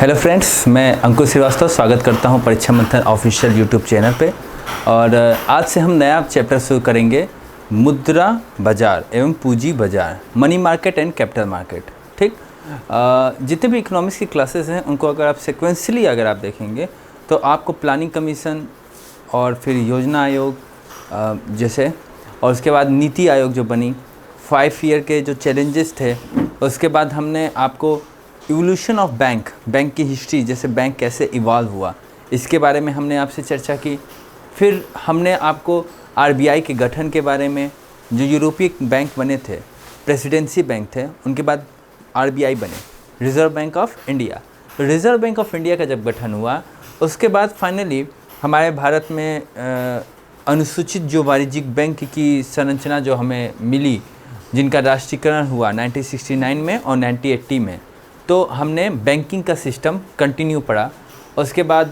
Hello friends, मैं अंकुर श्रीवास्तव स्वागत करता हूं परीक्षा मंथन ऑफिशियल यूट्यूब चैनल पे। और आज से हम नया चैप्टर शुरू करेंगे, मुद्रा बाज़ार एवं पूंजी बाज़ार, money market and capital market. ठीक, जितने भी इकोनॉमिक्स की क्लासेस हैं उनको अगर आप सिक्वेंसली अगर आप देखेंगे तो आपको प्लानिंग कमीशन और फिर योजना आयोग जैसे, और उसके बाद नीति आयोग जो बनी, 5 ईयर के जो चैलेंजेस थे, उसके बाद हमने आपको इवोल्यूशन ऑफ बैंक की हिस्ट्री, जैसे बैंक कैसे इवॉल्व हुआ, इसके बारे में हमने आपसे चर्चा की। फिर हमने आपको आरबीआई के गठन के बारे में, जो यूरोपीय बैंक बने थे, प्रेसिडेंसी बैंक थे, उनके बाद आरबीआई बने, रिज़र्व बैंक ऑफ इंडिया। तो रिज़र्व बैंक ऑफ इंडिया का जब गठन हुआ, उसके बाद फाइनली हमारे भारत में अनुसूचित जो वाणिज्यिक बैंक की संरचना जो हमें मिली, जिनका राष्ट्रीयकरण हुआ 1969 में और 1980 में, तो हमने बैंकिंग का सिस्टम कंटिन्यू पढ़ा। उसके बाद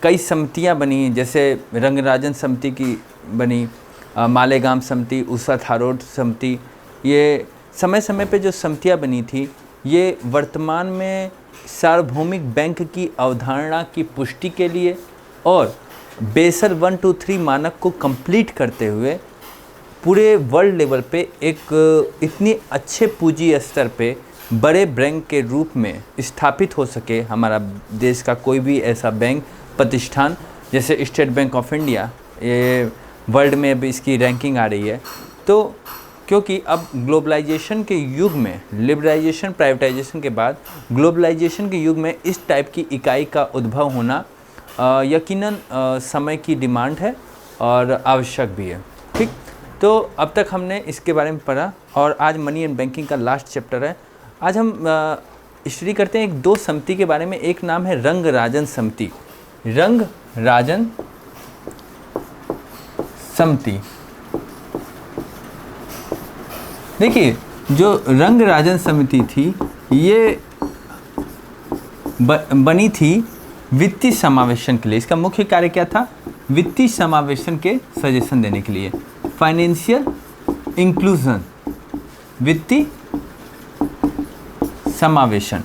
कई समितियां बनी, जैसे रंगराजन समिति की बनी, मालेगाम समिति, उषा थारोट समिति। ये समय समय पे जो समितियां बनी थी, ये वर्तमान में सार्वभौमिक बैंक की अवधारणा की पुष्टि के लिए और बेसल 1, 2, 3 मानक को कंप्लीट करते हुए पूरे वर्ल्ड लेवल पे एक इतनी अच्छे पूंजी स्तर पे बड़े बैंक के रूप में स्थापित हो सके हमारा देश का कोई भी ऐसा बैंक प्रतिष्ठान, जैसे स्टेट बैंक ऑफ इंडिया, ये वर्ल्ड में अब इसकी रैंकिंग आ रही है। तो क्योंकि अब ग्लोबलाइजेशन के युग में, लिबरलाइजेशन प्राइवेटाइजेशन के बाद ग्लोबलाइजेशन के युग में इस टाइप की इकाई का उद्भव होना यकीनन समय की डिमांड है और आवश्यक भी है। ठीक, तो अब तक हमने इसके बारे में पढ़ा और आज मनी एंड बैंकिंग का लास्ट चैप्टर है। आज हम स्टडी करते हैं एक 2 समिति के बारे में। एक नाम है रंगराजन समिति। रंगराजन समिति, देखिए जो रंगराजन समिति थी, ये बनी थी वित्तीय समावेशन के लिए। इसका मुख्य कार्य क्या था? वित्तीय समावेशन के सजेशन देने के लिए, फाइनेंशियल इंक्लूजन, वित्तीय समावेशन।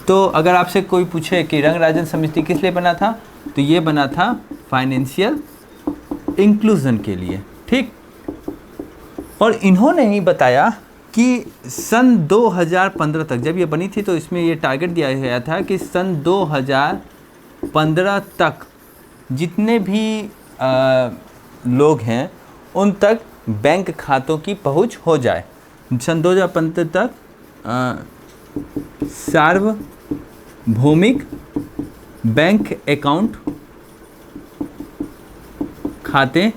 तो अगर आपसे कोई पूछे कि रंगराजन समिति किस लिए बना था, तो ये बना था फाइनेंशियल इंक्लूजन के लिए। ठीक, और इन्होंने ही बताया कि सन 2015 तक जब ये बनी थी, तो इसमें ये टारगेट दिया गया था कि सन 2015 तक जितने भी लोग हैं उन तक बैंक खातों की पहुंच हो जाए। सन 2015 तक सार्वभौमिक बैंक अकाउंट खाते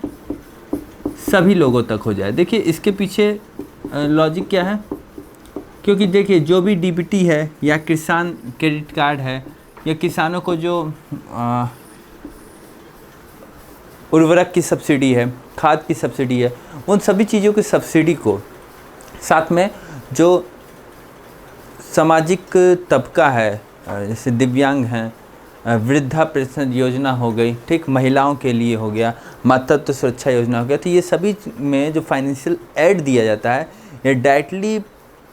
सभी लोगों तक हो जाए। देखिए इसके पीछे लॉजिक क्या है, क्योंकि देखिए जो भी डीबीटी है या किसान क्रेडिट कार्ड है या किसानों को जो उर्वरक की सब्सिडी है, खाद की सब्सिडी है, उन सभी चीज़ों की सब्सिडी को साथ में जो सामाजिक तबका है, जैसे दिव्यांग हैं, वृद्धा पेंशन योजना हो गई, ठीक, महिलाओं के लिए हो गया, मातृत्व सुरक्षा योजना हो गया, तो ये सभी में जो फाइनेंशियल एड दिया जाता है, ये डायरेक्टली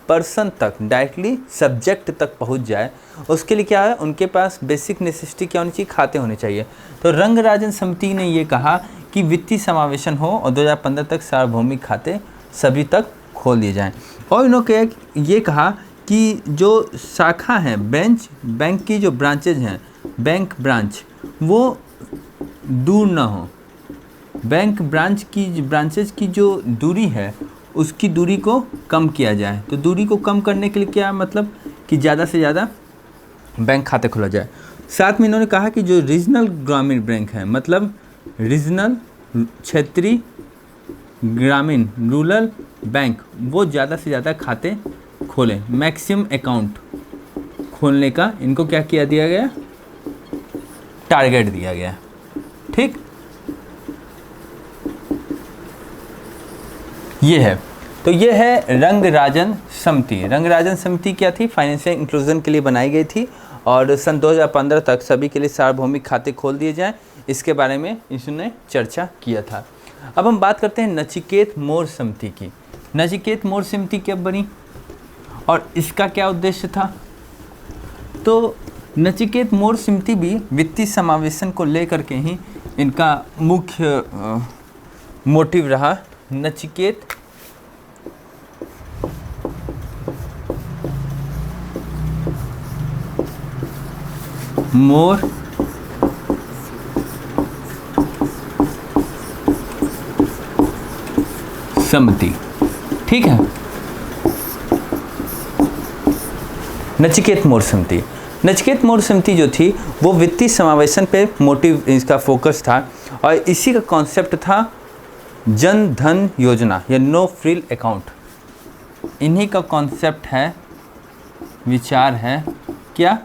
पर्सन तक, डायरेक्टली सब्जेक्ट तक पहुंच जाए, उसके लिए क्या है, उनके पास बेसिक नेसेसिटी क्या होनी चाहिए? खाते होने चाहिए। तो रंगराजन समिति ने ये कहा कि वित्तीय समावेशन हो और 2015 तक सार्वभौमिक खाते सभी तक खोल दिए जाएँ। और इन्होंने ये कहा कि जो शाखा है, बैंक की जो ब्रांचेज हैं, बैंक ब्रांच, वो दूर ना हो। बैंक ब्रांचेज की जो दूरी है, उसकी दूरी को कम किया जाए। तो दूरी को कम करने के लिए क्या मतलब कि ज़्यादा से ज़्यादा बैंक खाते खोला जाए। साथ में इन्होंने कहा कि जो रीजनल ग्रामीण बैंक है, मतलब रीजनल क्षेत्रीय ग्रामीण रूरल बैंक, वो ज़्यादा से ज़्यादा खाते खोलें। मैक्सिमम अकाउंट खोलने का इनको क्या किया दिया गया? टारगेट दिया गया। ठीक, ये है। तो ये है रंगराजन समिति। रंगराजन समिति क्या थी? फाइनेंशियल इंक्लूजन के लिए बनाई गई थी और सन 2015 तक सभी के लिए सार्वभौमिक खाते खोल दिए जाएं, इसके बारे में इसने चर्चा किया था। अब हम बात करते हैं नचिकेत मोर समिति की। नचिकेत मोर समिति कब बनी और इसका क्या उद्देश्य था? तो नचिकेत मोर समिति भी वित्तीय समावेशन को लेकर के ही इनका मुख्य मोटिव रहा। नचिकेत मोर समिति, ठीक है। नचिकेत मोर समिति, नचिकेत मोर समिति जो थी वो वित्तीय समावेशन पे मोटिव इसका फोकस था और इसी का कॉन्सेप्ट था जन धन योजना या नो फ्रिल अकाउंट। इन्हीं का कॉन्सेप्ट है, विचार है क्या,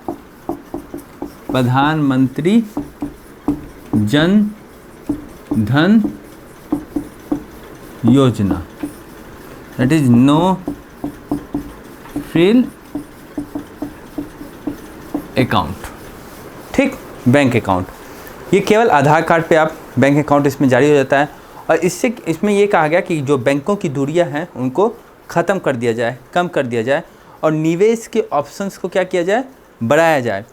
प्रधानमंत्री Jan Dhan Yojana, that is no frill account, ठीक, बैंक अकाउंट। ये केवल आधार कार्ड पे आप बैंक अकाउंट इसमें जारी हो जाता है और इसमें ये कहा गया कि जो बैंकों की दूरियां हैं उनको ख़त्म कर दिया जाए, कम कर दिया जाए और निवेश के ऑप्शंस को क्या किया जाए, बढ़ाया जाए।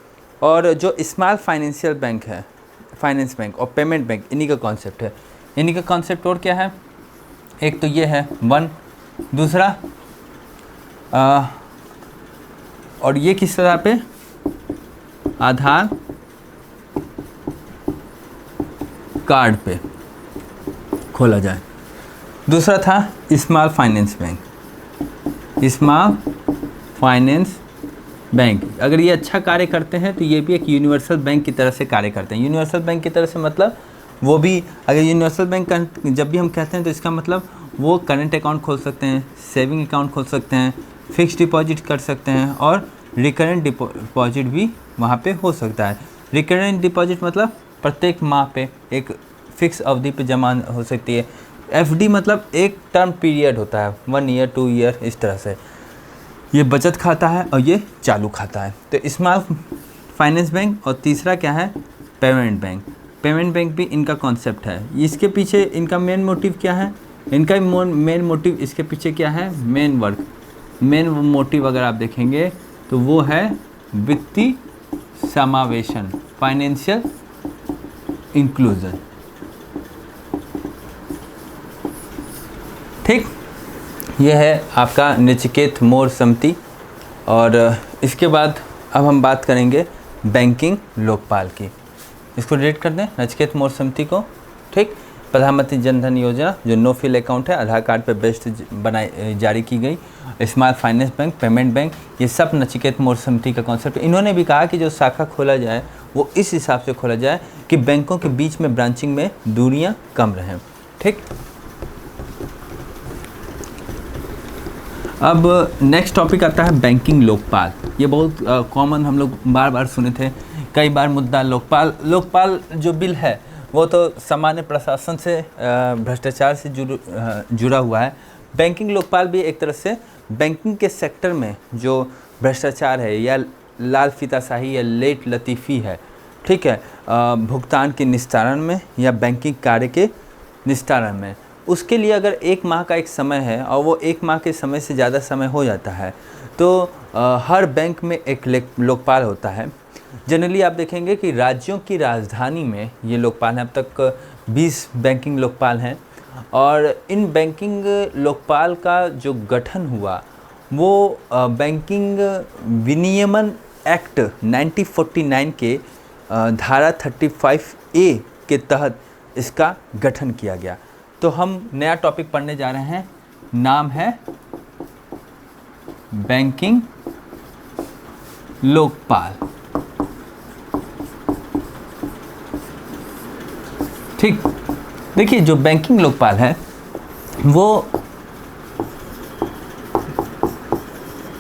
और जो स्मॉल फाइनेंशियल बैंक है, फाइनेंस बैंक और पेमेंट बैंक, इन्हीं का कॉन्सेप्ट है। इन्हीं का कॉन्सेप्ट और क्या है, एक तो ये है वन, दूसरा और ये किस तरह पे, आधार कार्ड पे खोला जाए। दूसरा था small finance bank, small finance bank. अगर ये अच्छा कार्य करते हैं तो ये भी एक यूनिवर्सल बैंक की तरह से कार्य करते हैं। यूनिवर्सल बैंक की तरह से मतलब वो भी, अगर यूनिवर्सल बैंक का जब भी हम कहते हैं तो इसका मतलब वो करंट अकाउंट खोल सकते हैं, सेविंग अकाउंट खोल सकते हैं, फिक्स डिपॉजिट कर सकते हैं और रिकरेंट डिपॉजिट भी वहाँ पे हो सकता है। रिकरेंट डिपॉजिट मतलब प्रत्येक माह पे एक फिक्स अवधि पे जमा हो सकती है। एफडी मतलब एक टर्म पीरियड होता है, 1 ईयर 2 ईयर, इस तरह से। ये बचत खाता है और ये चालू खाता है। तो स्मॉल फाइनेंस बैंक और तीसरा क्या है, पेमेंट बैंक। पेमेंट बैंक भी इनका कॉन्सेप्ट है। इसके पीछे इनका मेन मोटिव क्या है, इनका मेन मोटिव इसके पीछे क्या है, मेन वर्क, मेन मोटिव अगर आप देखेंगे तो वो है वित्तीय समावेशन, फाइनेंशियल इंक्लूजन, ठीक। ये है आपका नचिकेत मोर समिति। और इसके बाद अब हम बात करेंगे बैंकिंग लोकपाल की। इसको डिलीट कर दें, नचिकेत मोर समिति को, ठीक। प्रधानमंत्री जन धन योजना जो नो फ्रिल अकाउंट है, आधार कार्ड पे बेस्ड बनाई जारी की गई। Small finance bank, payment bank, ये सब नचिकेत मोर समिति का कॉन्सेप्ट। इन्होंने भी कहा कि जो शाखा खोला जाए वो इस हिसाब से खोला जाए कि बैंकों के बीच में ब्रांचिंग में दूरियां कम रहें, ठीक। अब नेक्स्ट टॉपिक आता है बैंकिंग लोकपाल। ये बहुत कॉमन हम लोग बार बार सुने थे, कई बार मुद्दा लोकपाल जो बिल है वो तो सामान्य प्रशासन से भ्रष्टाचार से जुड़ा हुआ है। बैंकिंग लोकपाल भी एक तरह से बैंकिंग के सेक्टर में जो भ्रष्टाचार है या लाल फीताशाही या लेट लतीफ़ी है, ठीक है, भुगतान के निस्तारण में या बैंकिंग कार्य के निस्तारण में, उसके लिए अगर 1 माह का एक समय है और वो 1 माह के समय से ज़्यादा समय हो जाता है तो हर बैंक में एक लोकपाल होता है। जनरली आप देखेंगे कि राज्यों की राजधानी में ये लोकपाल हैं। अब तक 20 बैंकिंग लोकपाल हैं और इन बैंकिंग लोकपाल का जो गठन हुआ वो बैंकिंग विनियमन एक्ट 1949 के धारा 35A के तहत इसका गठन किया गया। तो हम नया टॉपिक पढ़ने जा रहे हैं, नाम है बैंकिंग लोकपाल, ठीक। देखिए जो बैंकिंग लोकपाल है वो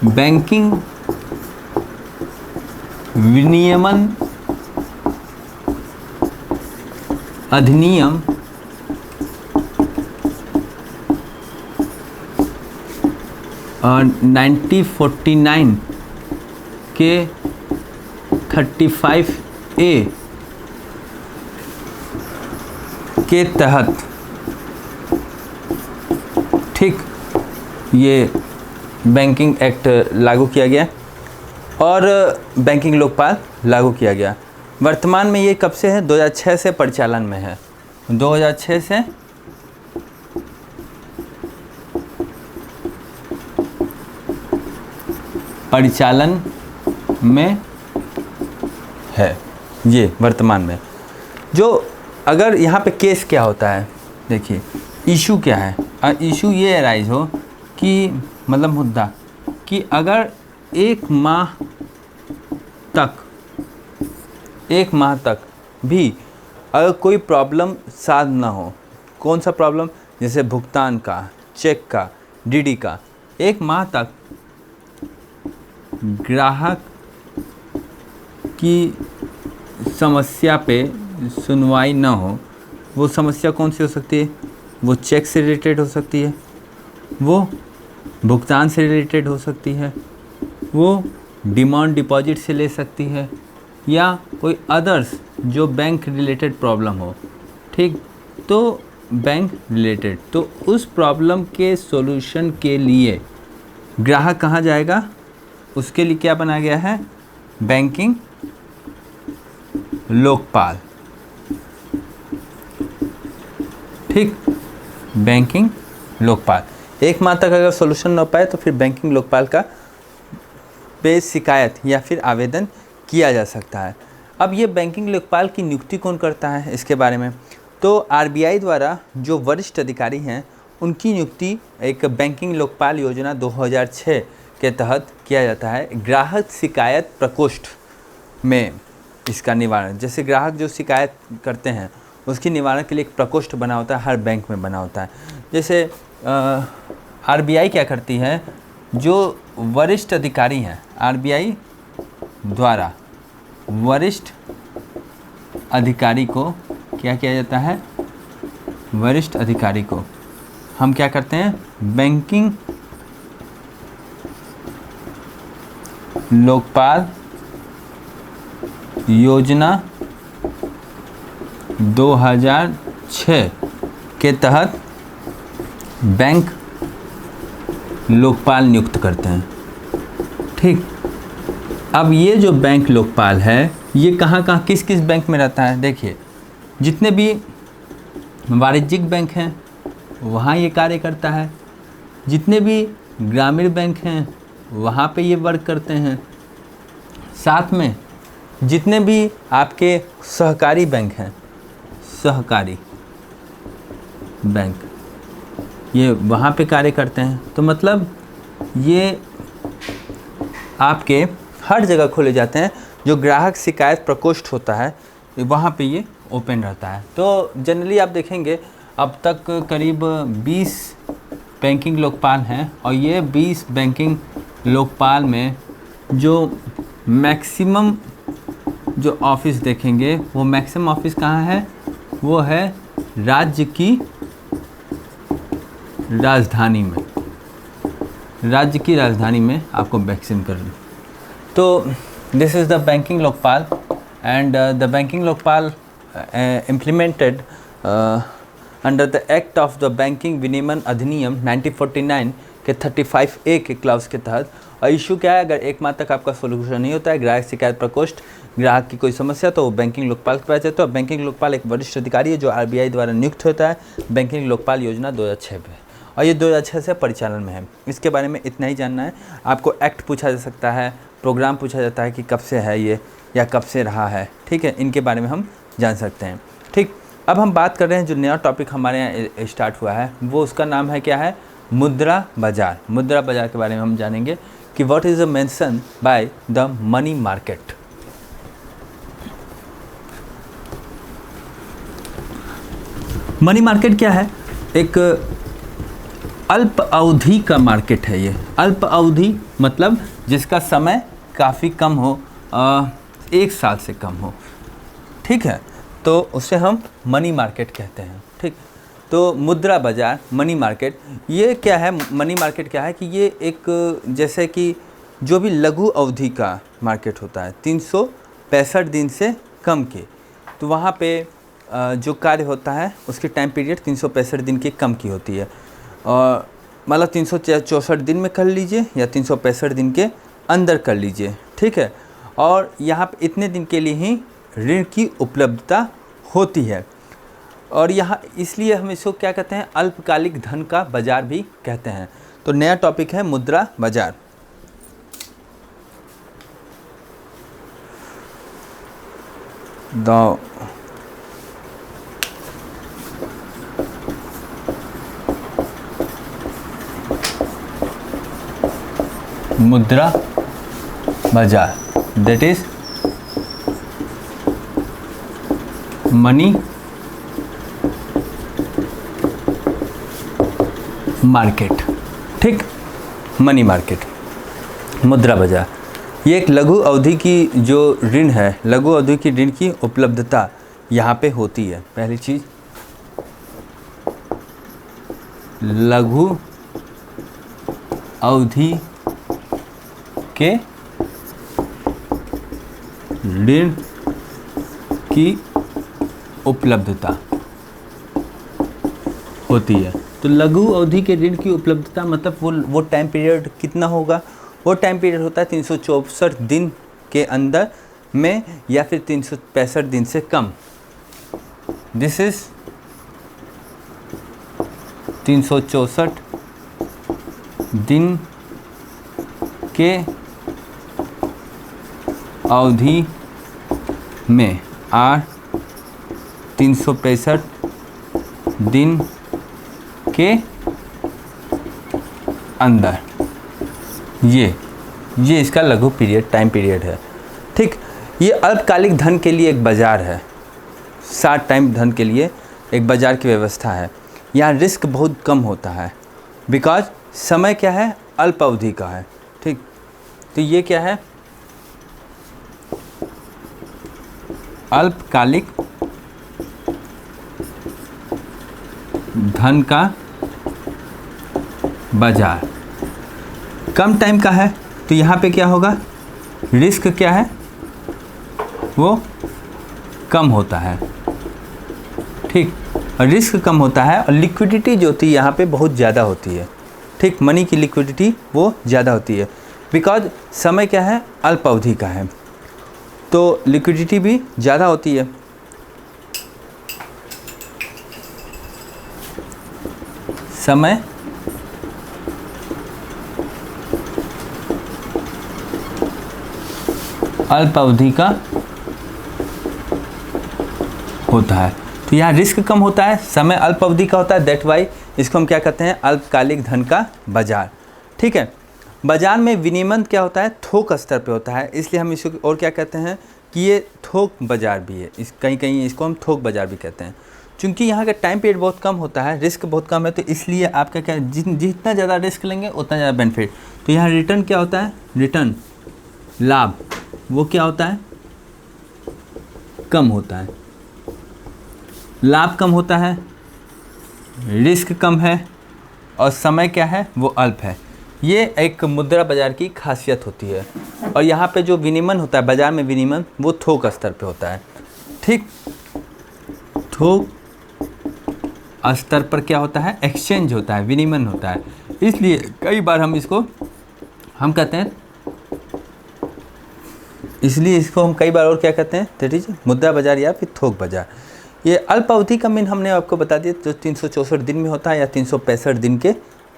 बैंकिंग विनियमन अधिनियम 1949 के 35A के तहत, ठीक, ये बैंकिंग एक्ट लागू किया गया और बैंकिंग लोकपाल लागू किया गया। वर्तमान में ये कब से है? 2006 से परिचालन में है। 2006 से परिचालन में है ये वर्तमान में। जो अगर यहाँ पे केस क्या होता है, देखिए इशू क्या है। इशू ये अराइज हो कि मतलब मुद्दा कि अगर एक माह तक भी अगर कोई प्रॉब्लम सॉल्व ना हो, कौन सा प्रॉब्लम? जैसे भुगतान का, चेक का, डीडी का, एक माह तक ग्राहक की समस्या पे सुनवाई ना हो, वो समस्या कौन सी हो सकती है? वो चेक से रिलेटेड हो सकती है, वो भुगतान से रिलेटेड हो सकती है, वो डिमांड डिपॉजिट से ले सकती है, या कोई अदर्स जो बैंक रिलेटेड प्रॉब्लम हो। ठीक, तो बैंक रिलेटेड, तो उस प्रॉब्लम के सॉल्यूशन के लिए ग्राहक कहाँ जाएगा? उसके लिए क्या बनाया गया है? बैंकिंग लोकपाल। ठीक, बैंकिंग लोकपाल। एक माह तक अगर सॉल्यूशन ना पाए तो फिर बैंकिंग लोकपाल का पे शिकायत या फिर आवेदन किया जा सकता है। अब ये बैंकिंग लोकपाल की नियुक्ति कौन करता है, इसके बारे में तो आरबीआई द्वारा जो वरिष्ठ अधिकारी हैं उनकी नियुक्ति एक बैंकिंग लोकपाल योजना 2006 के तहत किया जाता है। ग्राहक शिकायत प्रकोष्ठ में इसका निवारण, जैसे ग्राहक जो शिकायत करते हैं उसकी निवारण के लिए एक प्रकोष्ठ बना होता है, हर बैंक में बना होता है। जैसे आरबीआई क्या करती है, जो वरिष्ठ अधिकारी हैं, आरबीआई द्वारा वरिष्ठ अधिकारी को क्या किया जाता है? वरिष्ठ अधिकारी को हम क्या करते हैं? बैंकिंग लोकपाल योजना 2006 के तहत बैंक लोकपाल नियुक्त करते हैं। ठीक, अब ये जो बैंक लोकपाल है ये कहाँ किस किस बैंक में रहता है? देखिए, जितने भी वाणिज्यिक बैंक हैं वहाँ ये कार्य करता है, जितने भी ग्रामीण बैंक हैं वहाँ पे ये वर्क करते हैं, साथ में जितने भी आपके सहकारी बैंक हैं, सहकारी बैंक, ये वहाँ पे कार्य करते हैं। तो मतलब ये आपके हर जगह खोले जाते हैं। जो ग्राहक शिकायत प्रकोष्ठ होता है वहाँ पे ये ओपन रहता है। तो जनरली आप देखेंगे अब तक करीब 20 बैंकिंग लोकपाल हैं, और ये 20 बैंकिंग लोकपाल में जो मैक्सिमम जो ऑफिस देखेंगे, वो मैक्सिमम ऑफिस कहाँ है? वो है राज्य की राजधानी में, राज्य की राजधानी में आपको वैक्सीन करना। तो this is the banking Lokpal and the banking Lokpal implemented under the act of the banking विनियमन अधिनियम 1949 के 35A के क्लाउज के तहत। और इशू क्या है? अगर एक माह तक आपका सोल्यूशन नहीं होता है, ग्राहक शिकायत प्रकोष्ठ, ग्राहक की कोई समस्या, तो वो बैंकिंग लोकपाल के पास जाता है। तो बैंकिंग लोकपाल एक वरिष्ठ अधिकारी है जो आरबीआई द्वारा नियुक्त होता है बैंकिंग लोकपाल योजना 2006 में, और ये 2006 से परिचालन में है। इसके बारे में इतना ही जानना है। आपको एक्ट पूछा जा सकता है, प्रोग्राम पूछा जाता है कि कब से है ये या कब से रहा है। ठीक है, इनके बारे में हम जान सकते हैं। ठीक, अब हम बात कर रहे हैं जो नया टॉपिक हमारे यहाँ स्टार्ट हुआ है, वो उसका नाम है क्या है? मुद्रा बाजार। मुद्रा बाजार के बारे में हम जानेंगे कि what is mention by the money market. Money market क्या है? एक अल्प अवधि का मार्केट है ये। अल्प अवधि मतलब जिसका समय काफ़ी कम हो, 1 साल से कम हो। ठीक है, तो उसे हम मनी मार्केट कहते हैं। ठीक, तो मुद्रा बाजार, मनी मार्केट, ये क्या है? मनी मार्केट क्या है कि ये एक जैसे कि जो भी लघु अवधि का मार्केट होता है 365 दिन से कम के, तो वहाँ पे जो कार्य होता है उसकी टाइम पीरियड 365 दिन की कम की होती है। और मतलब 364 दिन में कर लीजिए या 365 दिन के अंदर कर लीजिए, ठीक है। और यहाँ पे इतने दिन के लिए ही ऋण की उपलब्धता होती है। और यहाँ इसलिए हम इसको क्या कहते हैं, अल्पकालिक धन का बाजार भी कहते हैं। तो नया टॉपिक है मुद्रा बाजार। मुद्रा बाजार दैट इज मनी मार्केट, ठीक, मनी मार्केट, मुद्रा बाजार। ये एक लघु अवधि की जो ऋण है, लघु अवधि की ऋण की उपलब्धता यहाँ पे होती है। पहली चीज़, लघु अवधि के ऋण की उपलब्धता होती है। तो लघु अवधि के ऋण की उपलब्धता मतलब वो टाइम पीरियड कितना होगा, वो टाइम पीरियड होता है 364 दिन के अंदर में या फिर 365 दिन से कम। दिस इज 364 दिन के अवधि में और 365 दिन के अंदर, ये इसका लघु पीरियड टाइम पीरियड है, ठीक। ये अल्पकालिक धन के लिए एक बाज़ार है, शॉर्ट टाइम धन के लिए एक बाज़ार की व्यवस्था है। यहाँ रिस्क बहुत कम होता है बिकॉज समय क्या है, अल्प अवधि का है, ठीक। तो ये क्या है, अल्पकालिक धन का बाजार, कम टाइम का है। तो यहाँ पे क्या होगा, रिस्क क्या है, वो कम होता है, ठीक। और रिस्क कम होता है और लिक्विडिटी जो होती है यहाँ पे बहुत ज़्यादा होती है, ठीक। मनी की लिक्विडिटी वो ज़्यादा होती है बिकॉज समय क्या है, अल्प अवधि का है, तो लिक्विडिटी भी ज़्यादा होती है। समय अल्प अवधि का होता है, तो यहाँ रिस्क कम होता है, समय अल्प अवधि का होता है, दैट वाई इसको हम क्या कहते हैं, अल्पकालिक धन का बाजार, ठीक है। बाजार में विनियमन क्या होता है, थोक स्तर पे होता है, इसलिए हम इसको और क्या कहते हैं कि ये थोक बाजार भी है। इस कहीं कहीं इसको हम थोक बाजार भी कहते हैं। चूँकि यहाँ का टाइम पीरियड बहुत कम होता है, रिस्क बहुत कम है, तो इसलिए आपका क्या जितना ज़्यादा रिस्क लेंगे उतना ज़्यादा बेनिफिट। तो यहाँ रिटर्न क्या होता है, रिटर्न लाभ वो क्या होता है, कम होता है, लाभ कम होता है, रिस्क कम है और समय क्या है, वो अल्प है। ये एक मुद्रा बाजार की खासियत होती है। और यहाँ पे जो विनियमन होता है, बाजार में विनियमन वो थोक स्तर पे होता है, ठीक। थोक स्तर पर क्या होता है, एक्सचेंज होता है, विनियमन होता है। इसलिए कई बार हम इसको हम कहते हैं, इसलिए इसको हम कई बार और क्या कहते हैं, दैट इज मुद्रा बाजार या फिर थोक बाजार। ये अल्प अवधि का मीन हमने आपको बता दिया, तो 364 दिन में होता है या 365 दिन के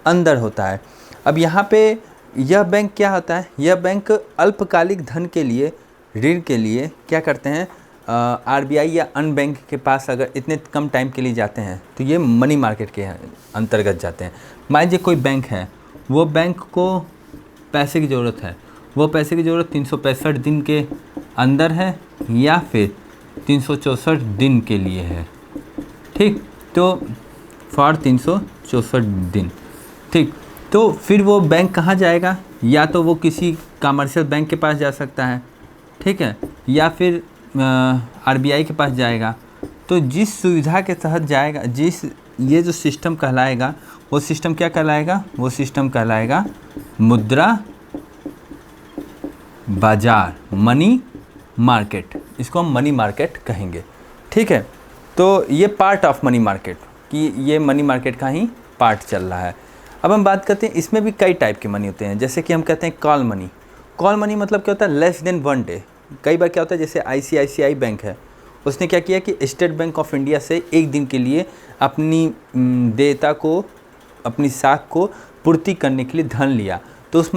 अंदर होता है। अब यहाँ पे यह बैंक क्या होता है, यह बैंक अल्पकालिक धन के लिए, ऋण के लिए क्या करते हैं, आरबीआई या अन्य बैंक के पास अगर इतने कम टाइम के लिए जाते हैं तो ये मनी मार्केट के अंतर्गत जाते हैं। मान लीजिए कोई बैंक है, वो बैंक को पैसे की ज़रूरत है, वो पैसे की ज़रूरत 365 दिन के अंदर है या फिर 364 दिन के लिए है, ठीक। तो फॉर 364 दिन, ठीक। तो फिर वो बैंक कहाँ जाएगा, या तो वो किसी कमर्शियल बैंक के पास जा सकता है, ठीक है, या फिर आरबीआई के पास जाएगा। तो जिस सुविधा के तहत जाएगा, जिस ये जो सिस्टम कहलाएगा, वो सिस्टम क्या कहलाएगा, वो सिस्टम कहलाएगा मुद्रा बाजार, मनी मार्केट। इसको हम मनी मार्केट कहेंगे, ठीक है। तो ये पार्ट ऑफ मनी मार्केट, कि ये मनी मार्केट का ही पार्ट चल रहा है। अब हम बात करते हैं, इसमें भी कई टाइप के मनी होते हैं। जैसे कि हम कहते हैं कॉल मनी, कॉल मनी मतलब क्या होता है, लेस देन 1 डे। कई बार क्या होता है, जैसे ICICI बैंक है, उसने क्या किया कि स्टेट बैंक ऑफ इंडिया से एक दिन के लिए अपनी देयता को, अपनी साख को पूर्ति करने के लिए धन लिया, तो उस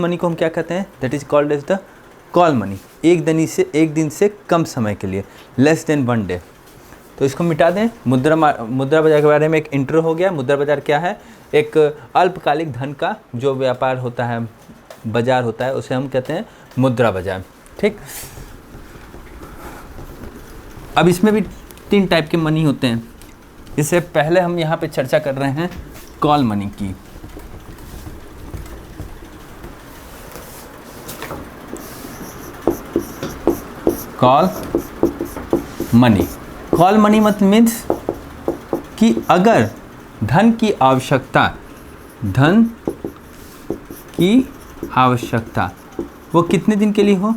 मनी को हम क्या कहते हैं, that is called as the call money. एक दिन से कम समय के लिए, लेस देन 1 डे। तो इसको मिटा दें। मुद्रा बाजार के बारे में एक इंट्रो हो गया। मुद्रा बाजार क्या है, एक अल्पकालिक धन का जो व्यापार होता है, बाजार होता है, उसे हम कहते हैं मुद्रा बाजार। ठीक, अब इसमें भी 3 टाइप के मनी होते हैं। इससे पहले हम यहाँ पे चर्चा कर रहे हैं कॉल मनी की। कॉल मनी, कॉल मनी मतलब मीन्स कि अगर धन की आवश्यकता वो कितने दिन के लिए हो,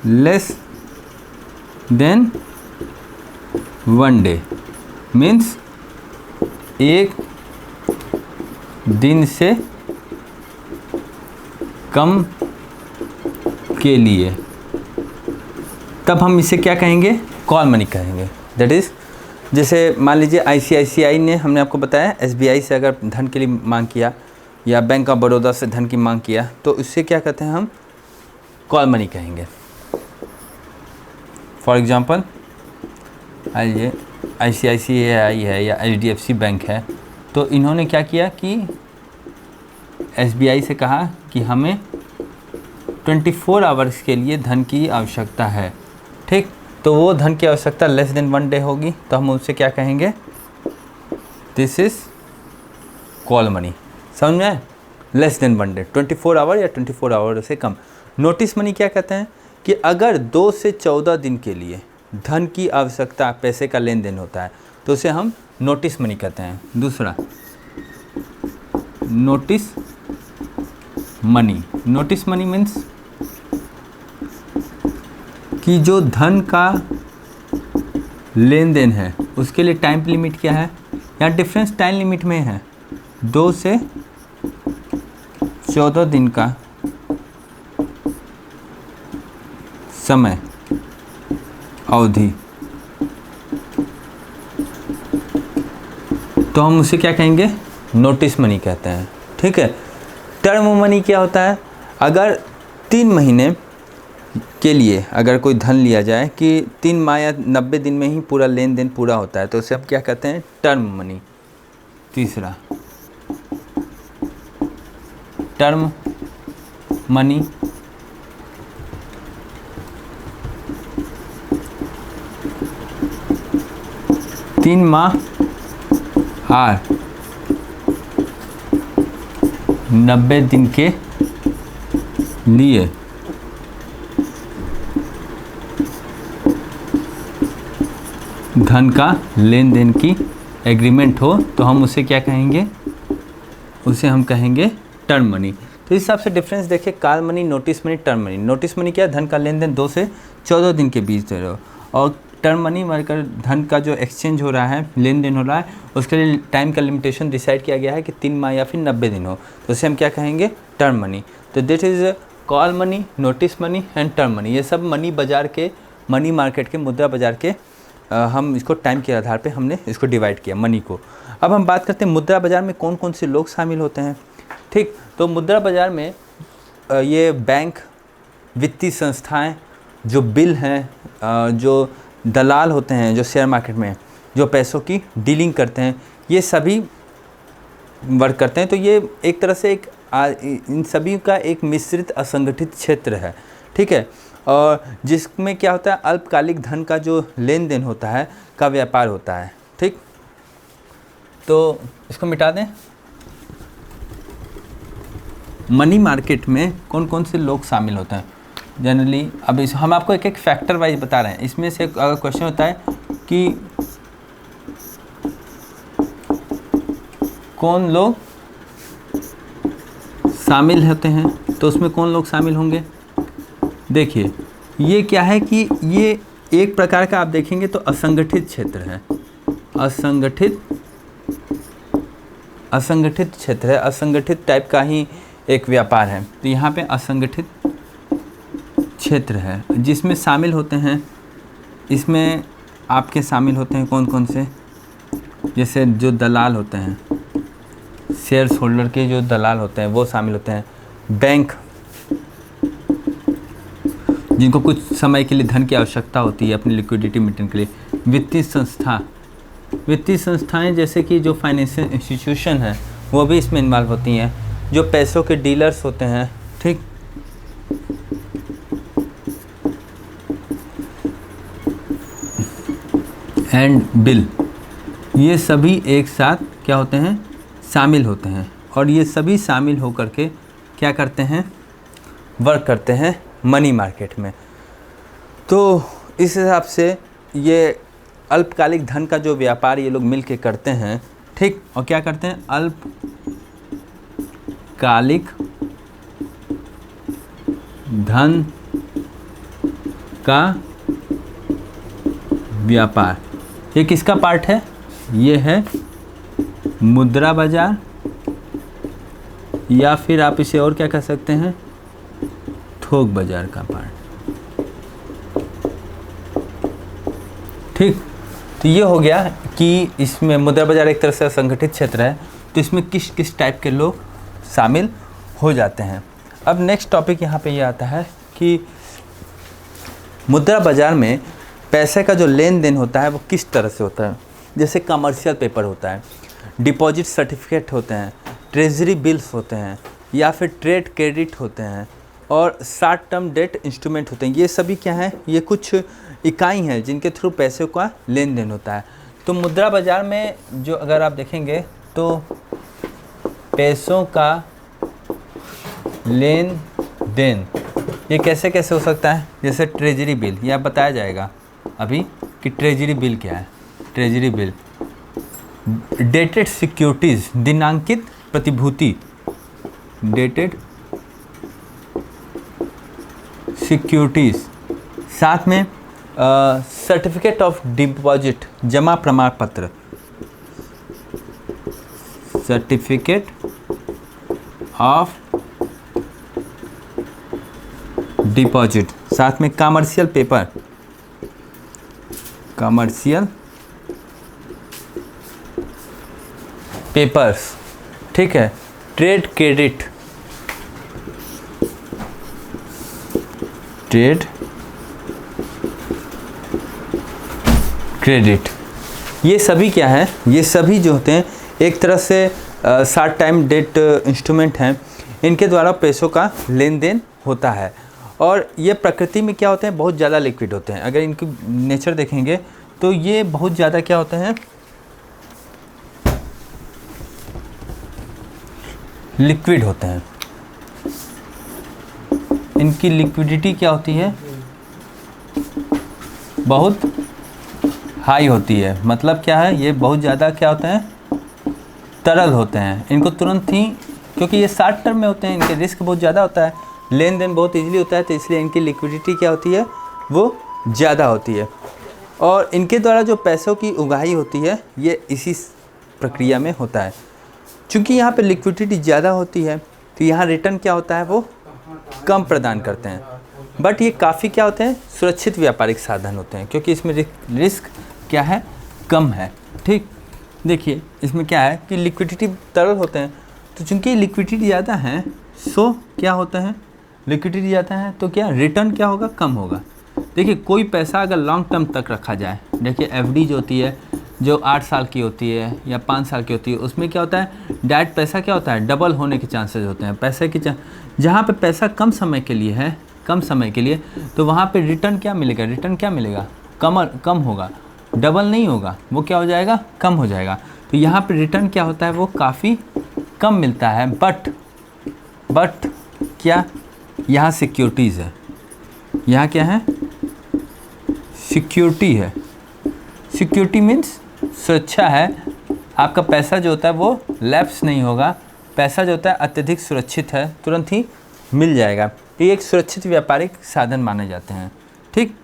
लेस देन 1 डे, मीन्स एक दिन से कम के लिए, तब हम इसे क्या कहेंगे, कॉल मनी कहेंगे। दैट इज़, जैसे मान लीजिए ICICI ने, हमने आपको बताया, SBI से अगर धन के लिए मांग किया या बैंक ऑफ बड़ौदा से धन की मांग किया, तो उससे क्या कहते हैं, हम कॉल मनी कहेंगे। फॉर एग्ज़ाम्पल, आइए ICICI है या HDFC बैंक है, तो इन्होंने क्या किया कि SBI से कहा कि हमें 24 आवर्स के लिए धन की आवश्यकता है। ठीक, तो वो धन की आवश्यकता लेस देन 1 डे होगी, तो हम उससे क्या कहेंगे, दिस इज़ कॉल मनी। समझ में आए, लेस देन 1 डे, 24 आवर या 24 आवर से कम। नोटिस मनी क्या कहते हैं कि अगर 2 से 14 दिन के लिए धन की आवश्यकता, पैसे का लेन देन होता है, तो उसे हम नोटिस मनी कहते हैं। दूसरा, नोटिस मनी मीन्स कि जो धन का लेन देन है उसके लिए टाइम लिमिट क्या है, या डिफरेंस टाइम लिमिट में है, 2 से 14 दिन का समय अवधि, तो हम उसे क्या कहेंगे, नोटिस मनी कहते हैं। ठीक है। टर्म मनी क्या होता है, अगर 3 महीने के लिए अगर कोई धन लिया जाए कि 3 माह या 90 दिन में ही पूरा लेन देन पूरा होता है, तो उसे हम क्या कहते हैं, टर्म मनी। तीसरा, टर्म मनी तीन माह और 90 दिन के लिए धन का लेन देन की एग्रीमेंट हो, तो हम उसे क्या कहेंगे, उसे हम कहेंगे टर्म मनी। तो इस हिसाब से डिफरेंस देखिए, call money, notice money, term money. Notice money क्या है, धन का लेन देन 2 से 14 दिन के बीच दे रहो, और टर्म मनी मारकर धन का जो एक्सचेंज हो रहा है, लेन देन हो रहा है, उसके लिए टाइम का लिमिटेशन डिसाइड किया गया है कि 3 माह या फिर 90 दिन हो, तो उसे हम क्या कहेंगे, टर्म मनी। तो this is call money, notice money and term money. ये सब मनी बाजार के, मनी मार्केट के, मुद्रा बाजार के हम इसको टाइम के आधार पे हमने इसको डिवाइड किया मनी को। अब हम बात करते हैं मुद्रा बाजार में कौन कौन से लोग शामिल होते हैं। ठीक, तो मुद्रा बाजार में ये बैंक, वित्तीय संस्थाएं, जो बिल हैं, जो दलाल होते हैं, जो शेयर मार्केट में जो पैसों की डीलिंग करते हैं, ये सभी वर्क करते हैं। तो ये एक तरह से इन सभी का एक मिश्रित असंगठित क्षेत्र है। ठीक है, और जिसमें क्या होता है, अल्पकालिक धन का जो लेन देन होता है, का व्यापार होता है। ठीक, तो इसको मिटा दें। मनी मार्केट में कौन कौन से लोग शामिल होते हैं जनरली। अब हम आपको एक एक फैक्टर वाइज बता रहे हैं। इसमें से अगर क्वेश्चन होता है कि कौन लोग शामिल होते हैं, तो उसमें कौन लोग शामिल होंगे। देखिए, ये क्या है कि ये एक प्रकार का आप देखेंगे तो असंगठित क्षेत्र है। असंगठित क्षेत्र है, असंगठित टाइप का ही एक व्यापार है। तो यहाँ पे असंगठित क्षेत्र है जिसमें शामिल होते हैं, इसमें आपके शामिल होते हैं कौन कौन से, जैसे जो दलाल होते हैं, शेयर्स होल्डर के जो दलाल होते हैं वो शामिल होते हैं, बैंक जिनको कुछ समय के लिए धन की आवश्यकता होती है अपनी लिक्विडिटी मेंटेन के लिए, वित्तीय संस्था, वित्तीय संस्थाएं जैसे कि जो फाइनेंशियल इंस्टीट्यूशन है वो भी इसमें इन्वॉल्व होती हैं, जो पैसों के डीलर्स होते हैं, ठीक, एंड बिल, ये सभी एक साथ क्या होते हैं, शामिल होते हैं। और ये सभी शामिल होकर के क्या करते हैं, वर्क करते हैं मनी मार्केट में। तो इस हिसाब से ये अल्पकालिक धन का जो व्यापार ये लोग मिल के करते हैं, ठीक, और क्या करते हैं, अल्पकालिक धन का व्यापार, ये किसका पार्ट है, ये है मुद्रा बाजार, या फिर आप इसे और क्या कह सकते हैं, थोक बाजार का पार्ट, ठीक। तो ये हो गया कि इसमें मुद्रा बाजार एक तरह से असंगठित क्षेत्र है, तो इसमें किस किस टाइप के लोग शामिल हो जाते हैं। अब नेक्स्ट टॉपिक यहाँ पे ये आता है कि मुद्रा बाजार में पैसे का जो लेन देन होता है वो किस तरह से होता है। जैसे कमर्शियल पेपर होता है, डिपॉजिट सर्टिफिकेट होते हैं, ट्रेजरी बिल्स होते हैं, या फिर ट्रेड क्रेडिट होते हैं, और शॉर्ट टर्म डेट इंस्ट्रूमेंट होते हैं। ये सभी क्या हैं, ये कुछ इकाई हैं जिनके थ्रू पैसे का लेन देन होता है। तो मुद्रा बाज़ार में जो अगर आप देखेंगे तो पैसों का लेन देन ये कैसे कैसे हो सकता है, जैसे ट्रेजरी बिल, यह बताया जाएगा अभी कि ट्रेजरी बिल क्या है। ट्रेजरी बिल, डेटेड सिक्योरिटीज़, दिनांकित प्रतिभूति, डेटेड सिक्योरिटीज़, साथ में सर्टिफिकेट ऑफ डिपॉजिट, जमा प्रमाण पत्र, सर्टिफिकेट ऑफ डिपॉजिट, साथ में कमर्शियल पेपर, कमर्शियल पेपर्स, ठीक है, ट्रेड क्रेडिट, ट्रेड क्रेडिट, ये सभी क्या है, ये सभी जो होते हैं एक तरह से शॉर्ट टाइम डेट इंस्ट्रूमेंट हैं, इनके द्वारा पैसों का लेन देन होता है। और ये प्रकृति में क्या होते हैं, बहुत ज़्यादा लिक्विड होते हैं। अगर इनकी नेचर देखेंगे तो ये बहुत ज़्यादा क्या होते हैं, लिक्विड होते हैं। इनकी लिक्विडिटी क्या होती है, बहुत हाई होती है। मतलब क्या है, ये बहुत ज़्यादा क्या होते हैं, तरल होते हैं। इनको तुरंत ही, क्योंकि ये शॉर्ट टर्म में होते हैं, इनके रिस्क बहुत ज़्यादा होता है, लेन देन बहुत इजीली होता है, तो इसलिए इनकी लिक्विडिटी क्या होती है, वो ज़्यादा होती है। और इनके द्वारा जो पैसों की उगाही होती है ये इसी प्रक्रिया में होता है। चूँकि यहाँ पे लिक्विडिटी ज़्यादा होती है तो यहाँ रिटर्न क्या होता है, वो कम प्रदान करते हैं। बट ये काफ़ी क्या होते हैं, सुरक्षित व्यापारिक साधन होते हैं, क्योंकि इसमें रिस्क क्या है, कम है। ठीक, देखिए इसमें क्या है कि लिक्विडिटी तरल होते हैं, तो चूँकि लिक्विडिटी ज़्यादा है सो क्या होता है, लिक्विडिटी ज़्यादा है तो क्या रिटर्न क्या होगा, कम होगा। देखिए कोई पैसा अगर लॉन्ग टर्म तक रखा जाए, देखिए एफडी जो होती है, जो 8 साल की होती है या 5 साल की होती है, उसमें क्या होता है, डायरेक्ट पैसा क्या होता है, डबल होने के चांसेस होते हैं। पैसे की जहाँ पे पैसा कम समय के लिए है, कम समय के लिए, तो वहाँ पे रिटर्न क्या मिलेगा, रिटर्न क्या मिलेगा, कम होगा, डबल नहीं होगा, वो क्या हो जाएगा, कम हो जाएगा। तो यहाँ पे रिटर्न क्या होता है, वो काफ़ी कम मिलता है। बट क्या, यहाँ सिक्योरिटीज़ है, यहाँ क्या है, सिक्योरिटी है। सिक्योरिटी मीन्स सुरक्षा है, आपका पैसा जो होता है वो लैप्स नहीं होगा, पैसा जो होता है अत्यधिक सुरक्षित है, तुरंत ही मिल जाएगा। ये एक सुरक्षित व्यापारिक साधन माने जाते हैं। ठीक,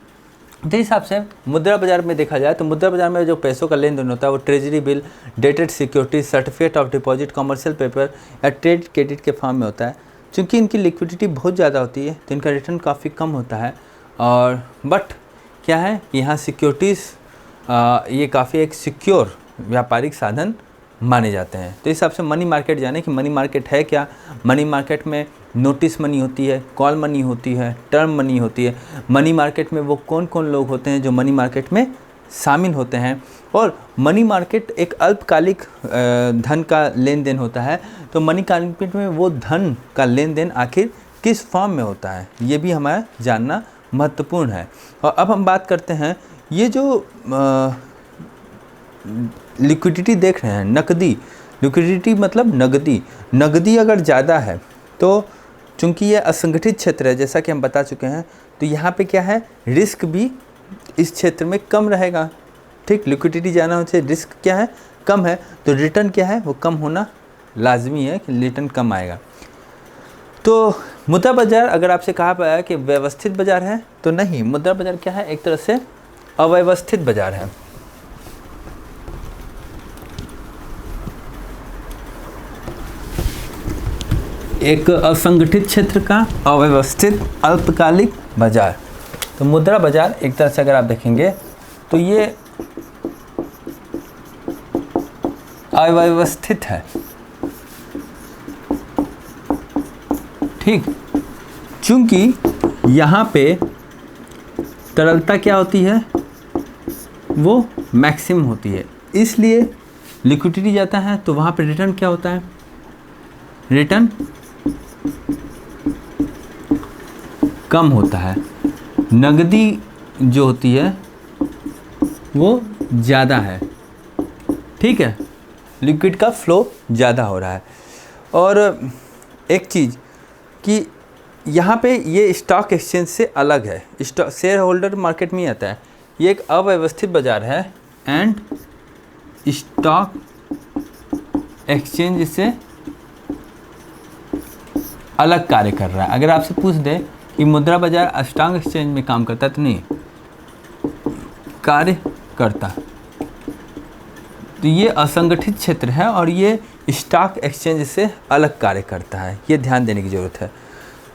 तो हिसाब से मुद्रा बाजार में देखा जाए तो मुद्रा बाजार में जो पैसों का लेन देन होता है वो treasury bill, dated security, certificate of deposit, commercial paper या ट्रेड क्रेडिट के फॉर्म में होता है। चूँकि इनकी लिक्विडिटी बहुत ज़्यादा होती है तो इनका रिटर्न काफ़ी कम होता है। और बट क्या है, यहाँ सिक्योरिटीज़ ये काफ़ी एक सिक्योर व्यापारिक साधन माने जाते हैं। तो इस हिसाब से मनी मार्केट जाने कि मनी मार्केट है क्या। मनी मार्केट में नोटिस मनी होती है, कॉल मनी होती है, टर्म मनी होती है। मनी मार्केट में वो कौन कौन लोग होते हैं जो मनी मार्केट में शामिल होते हैं। और मनी मार्केट एक अल्पकालिक धन का लेन देन होता है। तो मनी मार्केट में वो धन का लेन देन आखिर किस फॉर्म में होता है, ये भी हमारा जानना महत्वपूर्ण है। और अब हम बात करते हैं ये जो लिक्विडिटी देख रहे हैं, नकदी लिक्विडिटी मतलब नगदी अगर ज़्यादा है तो चूँकि ये असंगठित क्षेत्र है जैसा कि हम बता चुके हैं, तो यहाँ पे क्या है, रिस्क भी इस क्षेत्र में कम रहेगा। ठीक, लिक्विडिटी ज़्यादा होने से रिस्क क्या है, कम है, तो रिटर्न क्या है, वो कम होना लाजमी है कि रिटर्न कम आएगा। तो मुद्रा बाजार अगर आपसे कहा पाया कि व्यवस्थित बाजार है तो नहीं, मुद्रा बाजार क्या है, एक तरह से अव्यवस्थित बाजार है। एक असंगठित क्षेत्र का अव्यवस्थित अल्पकालिक बाजार। तो मुद्रा बाजार एक तरह से अगर आप देखेंगे तो ये अव्यवस्थित है। ठीक, चूंकि यहाँ पे तरलता क्या होती है, वो मैक्सिमम होती है, इसलिए लिक्विडिटी जाता है तो वहाँ पे रिटर्न क्या होता है, रिटर्न कम होता है। नगदी जो होती है वो ज़्यादा है। ठीक है, लिक्विड का फ्लो ज़्यादा हो रहा है। और एक चीज़ कि यहाँ पे ये स्टॉक एक्सचेंज से अलग है, शेयर होल्डर मार्केट में ही आता है। ये एक अव्यवस्थित बाजार है एंड स्टॉक एक्सचेंज से अलग कार्य कर रहा है। अगर आपसे पूछ दे कि मुद्रा बाजार स्टॉक एक्सचेंज में काम करता है तो नहीं, कार्य करता। तो ये असंगठित क्षेत्र है और ये स्टॉक एक्सचेंज से अलग कार्य करता है, ये ध्यान देने की ज़रूरत है।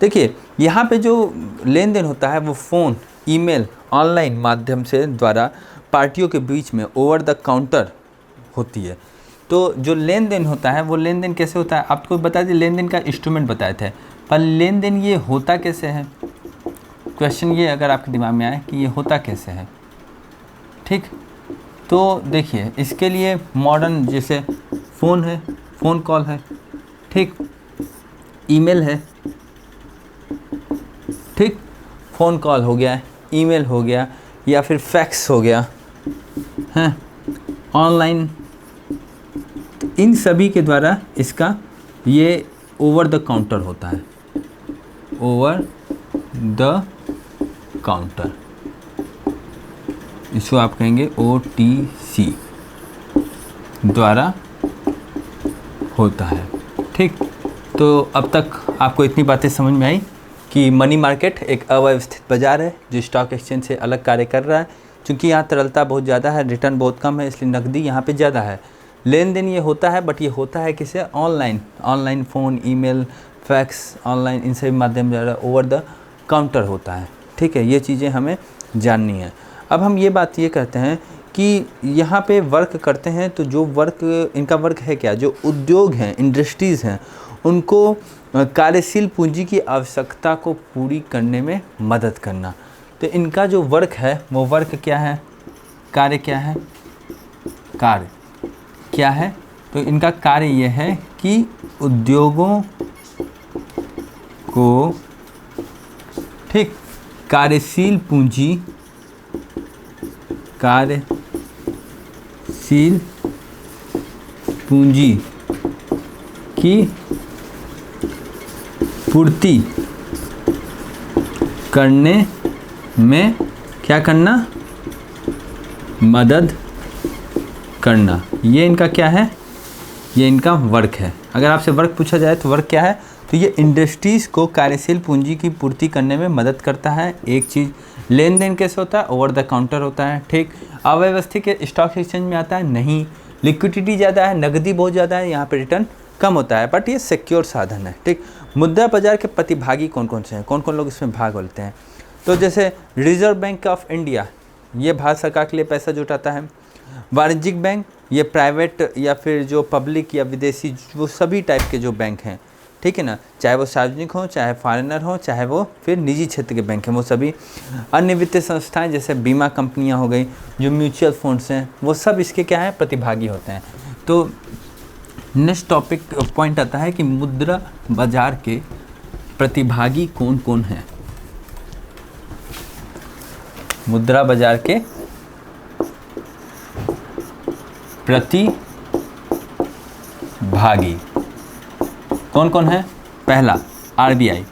देखिए यहाँ पे जो लेन देन होता है वो फ़ोन, ईमेल, ऑनलाइन माध्यम से द्वारा पार्टियों के बीच में ओवर द काउंटर होती है। तो जो लेन देन होता है वो लेन देन कैसे होता है, आपको बता दें, लेन देन का इंस्ट्रूमेंट बताए थे, पर लेन देन ये होता कैसे है, क्वेश्चन ये अगर आपके दिमाग में आए कि ये होता कैसे है। ठीक, तो देखिए इसके लिए मॉडर्न जैसे फ़ोन है, फ़ोन कॉल है, ठीक, ईमेल है, ठीक, फ़ोन कॉल हो गया, ईमेल हो गया, या फिर फैक्स हो गया, हैं, ऑनलाइन, इन सभी के द्वारा इसका ये ओवर द काउंटर होता है, ओवर द काउंटर, इसको आप कहेंगे OTC द्वारा होता है। ठीक, तो अब तक आपको इतनी बातें समझ में आई कि मनी मार्केट एक अव्यवस्थित बाजार है जो स्टॉक एक्सचेंज से अलग कार्य कर रहा है। क्योंकि यहाँ तरलता बहुत ज़्यादा है, रिटर्न बहुत कम है, इसलिए नकदी यहाँ पे ज़्यादा है। लेन देन ये होता है, बट ये होता है किसे, online phone, email, fax, online, इन सभी माध्यम द्वारा ओवर द काउंटर होता है। ठीक है, ये चीज़ें हमें जाननी है। अब हम ये बात ये कहते हैं कि यहाँ पे वर्क करते हैं, तो जो वर्क, इनका वर्क है क्या, जो उद्योग हैं, इंडस्ट्रीज़ हैं, उनको कार्यशील पूंजी की आवश्यकता को पूरी करने में मदद करना। तो इनका जो वर्क है वो वर्क क्या है, कार्य क्या है, कार्य क्या है, तो इनका कार्य यह है कि उद्योगों को, ठीक, कार्यशील पूंजी की पूर्ति करने में क्या करना, मदद करना। ये इनका क्या है, ये इनका वर्क है। अगर आपसे वर्क पूछा जाए तो वर्क क्या है, तो ये इंडस्ट्रीज़ को कार्यशील पूंजी की पूर्ति करने में मदद करता है। एक चीज़ लेन देन कैसे होता है? ओवर द काउंटर होता है, ठीक। अव्यवस्थित स्टॉक एक्सचेंज में आता है? नहीं। लिक्विडिटी ज़्यादा है, नकदी बहुत ज़्यादा है, यहाँ पे रिटर्न कम होता है, बट ये सिक्योर साधन है, ठीक। मुद्रा बाजार के प्रतिभागी कौन कौन से हैं, कौन कौन लोग इसमें भाग लेते हैं? तो जैसे रिजर्व बैंक ऑफ इंडिया, ये भारत सरकार के लिए पैसा जुटाता है। वाणिज्यिक बैंक, ये प्राइवेट या फिर जो पब्लिक या विदेशी, वो सभी टाइप के जो बैंक हैं, ठीक है ना, चाहे वो सार्वजनिक हो, चाहे फॉरेनर हो, चाहे वो फिर निजी क्षेत्र के बैंक हैं, वो सभी। अन्य वित्तीय संस्थाएं जैसे बीमा कंपनियां हो गई, जो म्यूचुअल फंड्स हैं, वो सब इसके क्या है? प्रतिभागी होते हैं। तो नेक्स्ट टॉपिक पॉइंट आता है कि मुद्रा बाजार के प्रतिभागी कौन कौन हैं। मुद्रा बाजार के प्रतिभागी कौन कौन है? पहला, आरबीआई।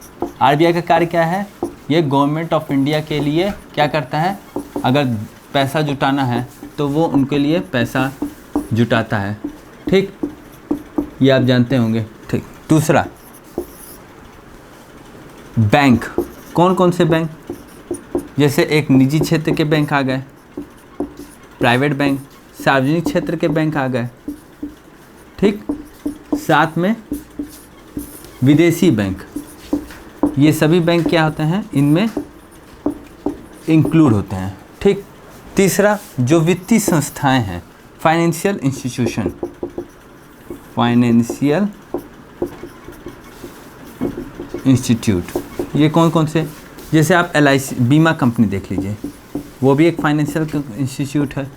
आरबीआई का कार्य क्या है? ये गवर्नमेंट ऑफ इंडिया के लिए क्या करता है? अगर पैसा जुटाना है तो वो उनके लिए पैसा जुटाता है, ठीक, ये आप जानते होंगे, ठीक। दूसरा, बैंक। कौन कौन से बैंक? जैसे एक निजी क्षेत्र के बैंक आ गए, प्राइवेट बैंक, सार्वजनिक क्षेत्र के बैंक आ गए, ठीक। साथ में विदेशी बैंक, ये सभी बैंक क्या होते हैं? इनमें इंक्लूड होते हैं, ठीक। तीसरा, जो वित्तीय संस्थाएं हैं, फाइनेंशियल इंस्टीट्यूशन, फाइनेंशियल इंस्टीट्यूट, ये कौन कौन से? जैसे आप LIC बीमा कंपनी देख लीजिए, वो भी एक फाइनेंशियल इंस्टीट्यूट है,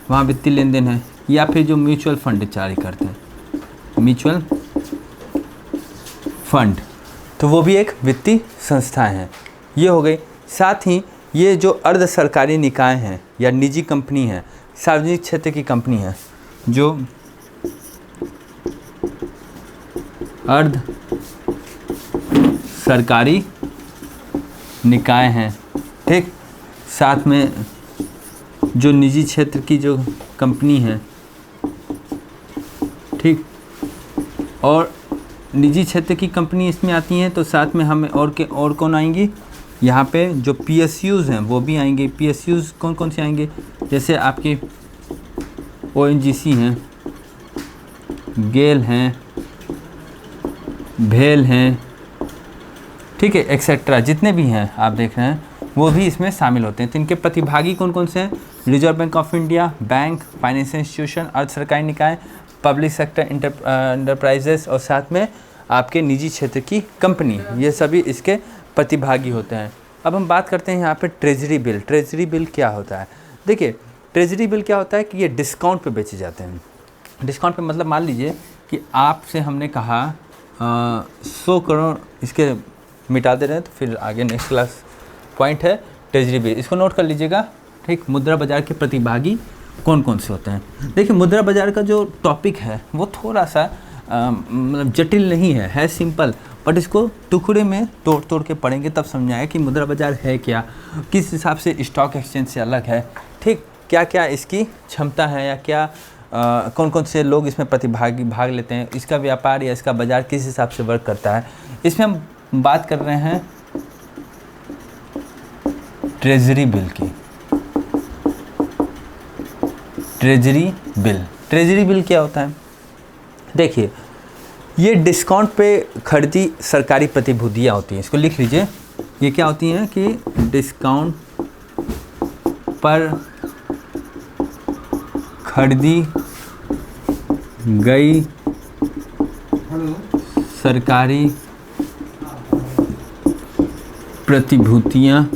वहाँ वित्तीय लेन देन है। या फिर जो म्यूचुअल फंड जारी करते हैं, म्यूचुअल फंड, तो वो भी एक वित्तीय संस्थाएं हैं, ये हो गई। साथ ही ये जो अर्ध सरकारी निकाय हैं या निजी कंपनी हैं, सार्वजनिक क्षेत्र की कंपनी है, जो अर्ध सरकारी निकाय हैं, ठीक। साथ में जो निजी क्षेत्र की जो कंपनी है, ठीक, और निजी क्षेत्र की कंपनी इसमें आती हैं, तो साथ में हमें और कौन आएंगी? यहाँ पे जो PSUs हैं वो भी आएंगे। PSUs कौन कौन से आएंगे? जैसे आपकी ONGC हैं, गेल हैं, भेल हैं, ठीक है, एक्सेट्रा, जितने भी हैं आप देख रहे हैं वो भी इसमें शामिल होते हैं। तो इनके प्रतिभागी कौन कौन से हैं? Reserve bank of India, bank, financial institution, अर्ध सरकारी निकाय, पब्लिक सेक्टर एंटरप्राइजेस, और साथ में आपके निजी क्षेत्र की कंपनी, ये सभी इसके प्रतिभागी होते हैं। अब हम बात करते हैं यहाँ पे ट्रेजरी बिल। ट्रेजरी बिल क्या होता है? देखिए, ट्रेजरी बिल क्या होता है कि ये डिस्काउंट पे बेचे जाते हैं। डिस्काउंट पे मतलब मान लीजिए कि आपसे हमने कहा 100 करोड़, इसके मिटा दे रहे हैं, तो फिर आगे नेक्स्ट क्लास पॉइंट है ट्रेजरी बिल, इसको नोट कर लीजिएगा, ठीक। मुद्रा बाजार के प्रतिभागी कौन कौन से होते हैं? देखिए, मुद्रा बाजार का जो टॉपिक है वो थोड़ा सा मतलब जटिल नहीं है सिंपल, बट इसको टुकड़े में तोड़ के पढ़ेंगे तब समझ आएगा कि मुद्रा बाजार है क्या, किस हिसाब से स्टॉक एक्सचेंज से अलग है, ठीक, क्या क्या इसकी क्षमता है, या क्या कौन कौन से लोग इसमें भाग लेते हैं, इसका व्यापार या इसका बाजार किस हिसाब से वर्क करता है। इसमें हम बात कर रहे हैं ट्रेजरी बिल की। ट्रेजरी बिल, ट्रेजरी बिल क्या होता है? देखिए, ये डिस्काउंट पे खरीदी सरकारी प्रतिभूतियाँ होती हैं, इसको लिख लीजिए। ये क्या होती हैं कि डिस्काउंट पर खरीदी गई सरकारी प्रतिभूतियाँ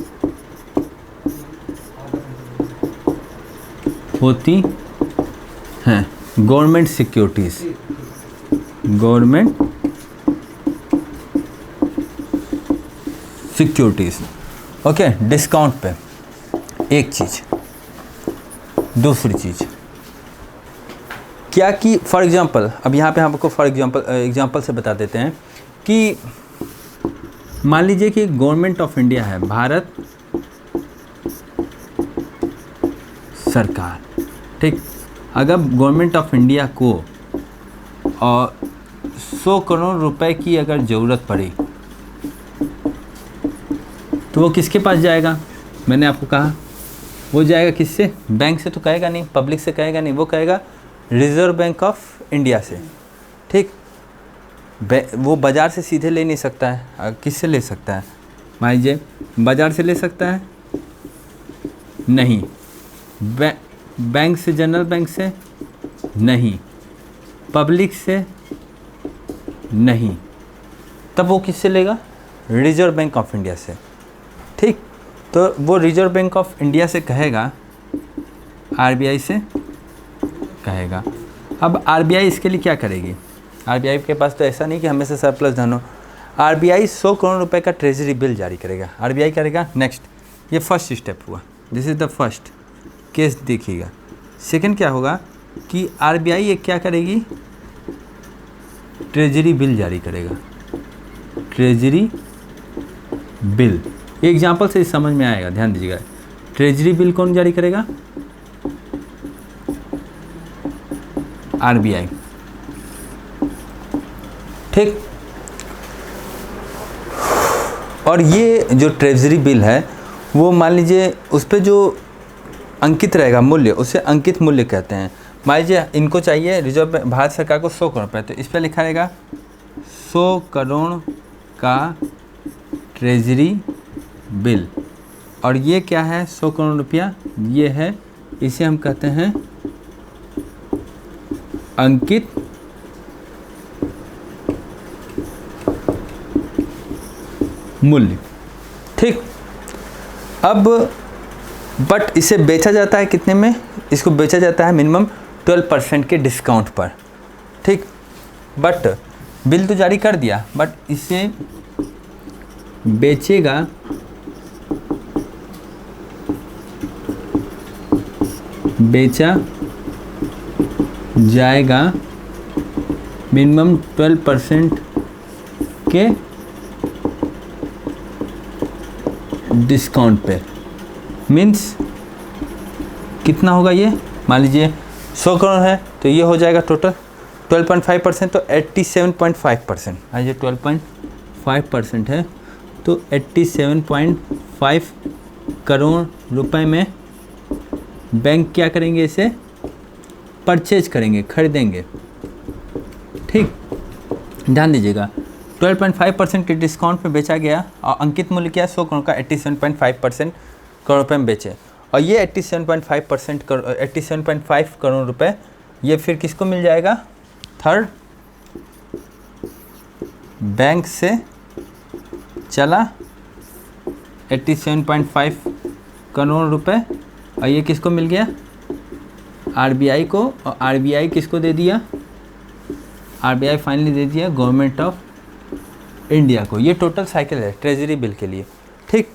होती हैं, government securities, government securities, okay. Discount पे एक चीज़, दूसरी चीज़ क्या कि फॉर एग्जांपल, अब यहाँ पे हम आपको फॉर एग्जांपल से बता देते हैं कि मान लीजिए कि गवर्नमेंट ऑफ इंडिया है, भारत सरकार, ठीक। अगर गवर्नमेंट ऑफ इंडिया को और 100 करोड़ रुपए की अगर ज़रूरत पड़ी तो वो किसके पास जाएगा? मैंने आपको कहा वो जाएगा किससे, बैंक से तो कहेगा नहीं, पब्लिक से कहेगा नहीं, वो कहेगा रिजर्व बैंक ऑफ इंडिया से। ठीक, वो बाज़ार से सीधे ले नहीं सकता है, किससे ले सकता है, मान लीजिए बाज़ार से ले सकता है नहीं, बैंक से, जनरल बैंक से नहीं, पब्लिक से नहीं, तब वो किससे लेगा, रिजर्व बैंक ऑफ इंडिया से। ठीक, तो वो रिजर्व बैंक ऑफ इंडिया से कहेगा, आरबीआई से कहेगा। अब आरबीआई इसके लिए क्या करेगी, आरबीआई के पास तो ऐसा नहीं कि हमेशा सरप्लस धन हो। आरबीआई 100 करोड़ रुपए का ट्रेजरी बिल जारी करेगा। आरबीआई करेगा नेक्स्ट, ये फर्स्ट स्टेप हुआ, this is the first case, देखिएगा। सेकंड क्या होगा कि आरबीआई ये क्या करेगी, ट्रेजरी बिल जारी करेगा, ट्रेजरी बिल। एग्जाम्पल से समझ में आएगा, ध्यान दीजिएगा। ट्रेजरी बिल कौन जारी करेगा, आरबीआई। ठीक, और ये जो ट्रेजरी बिल है वो मान लीजिए उस पर जो अंकित रहेगा मूल्य, उसे अंकित मूल्य कहते हैं। मान लीजिए इनको चाहिए, रिजर्व भारत सरकार को 100 करोड़ रुपये, तो इस पर लिखा रहेगा 100 करोड़ का ट्रेजरी बिल। और ये क्या है, 100 करोड़ रुपया, ये है, इसे हम कहते हैं अंकित मूल्य। ठीक, अब बट इसे बेचा जाता है कितने में, इसको बेचा जाता है मिनिमम 12% के डिस्काउंट पर। ठीक, बट बिल तो जारी कर दिया, बट इसे बेचेगा बेचा जाएगा मिनिमम 12% के डिस्काउंट पे। मीन्स कितना होगा ये, मान लीजिए 100 करोड़ है तो ये हो जाएगा टोटल 12.5%, तो 87.5%। आज ये 12.5% है तो 87.5 करोड़ रुपए में बैंक क्या करेंगे, इसे परचेज करेंगे, खरीदेंगे। ठीक, ध्यान दीजिएगा, 12.5% के डिस्काउंट पे बेचा गया और अंकित मूल्य क्या है, 100 करोड़ का 87.5% करोड़ रुपये में बेचे। और ये 87.5 करोड़ रुपए ये फिर किसको मिल जाएगा, थर्ड बैंक से चला 87.5 करोड़ रुपए, और ये किसको मिल गया, आरबीआई को। और आरबीआई किसको दे दिया, आरबीआई फाइनली दे दिया गवर्नमेंट ऑफ इंडिया को। ये टोटल साइकिल है ट्रेजरी बिल के लिए। ठीक,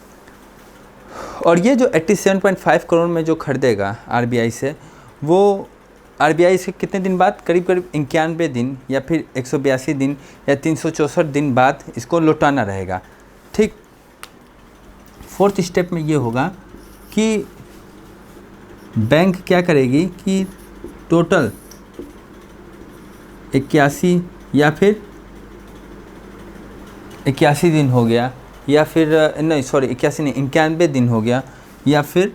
और ये जो 87.5 करोड़ में जो खरीदेगा आरबीआई से, वो आरबीआई से कितने दिन बाद, करीब करीब 91 दिन या फिर 182 दिन या 364 दिन बाद इसको लौटाना रहेगा। ठीक, फोर्थ स्टेप में ये होगा कि बैंक क्या करेगी कि टोटल 81 या फिर 81 दिन हो गया, या फिर नहीं सॉरी 81 नहीं 91 दिन हो गया, या फिर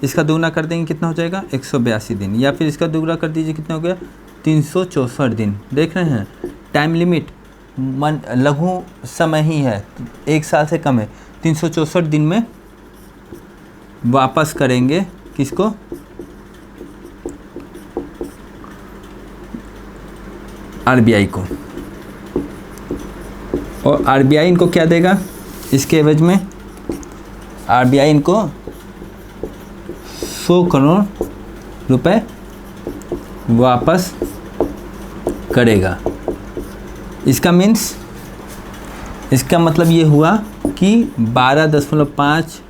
इसका दोगुना कर देंगे कितना हो जाएगा 182 दिन, या फिर इसका दोगुना कर दीजिए कितना हो गया 364 दिन। देख रहे हैं टाइम लिमिट लघु समय ही है, 1 साल से कम है। 364 दिन में वापस करेंगे किसको, आरबीआई को। और आरबीआई इनको क्या देगा, इसके एवज में आरबीआई इनको 100 करोड़ रुपए वापस करेगा। इसका मीन्स, इसका मतलब ये हुआ कि 12.5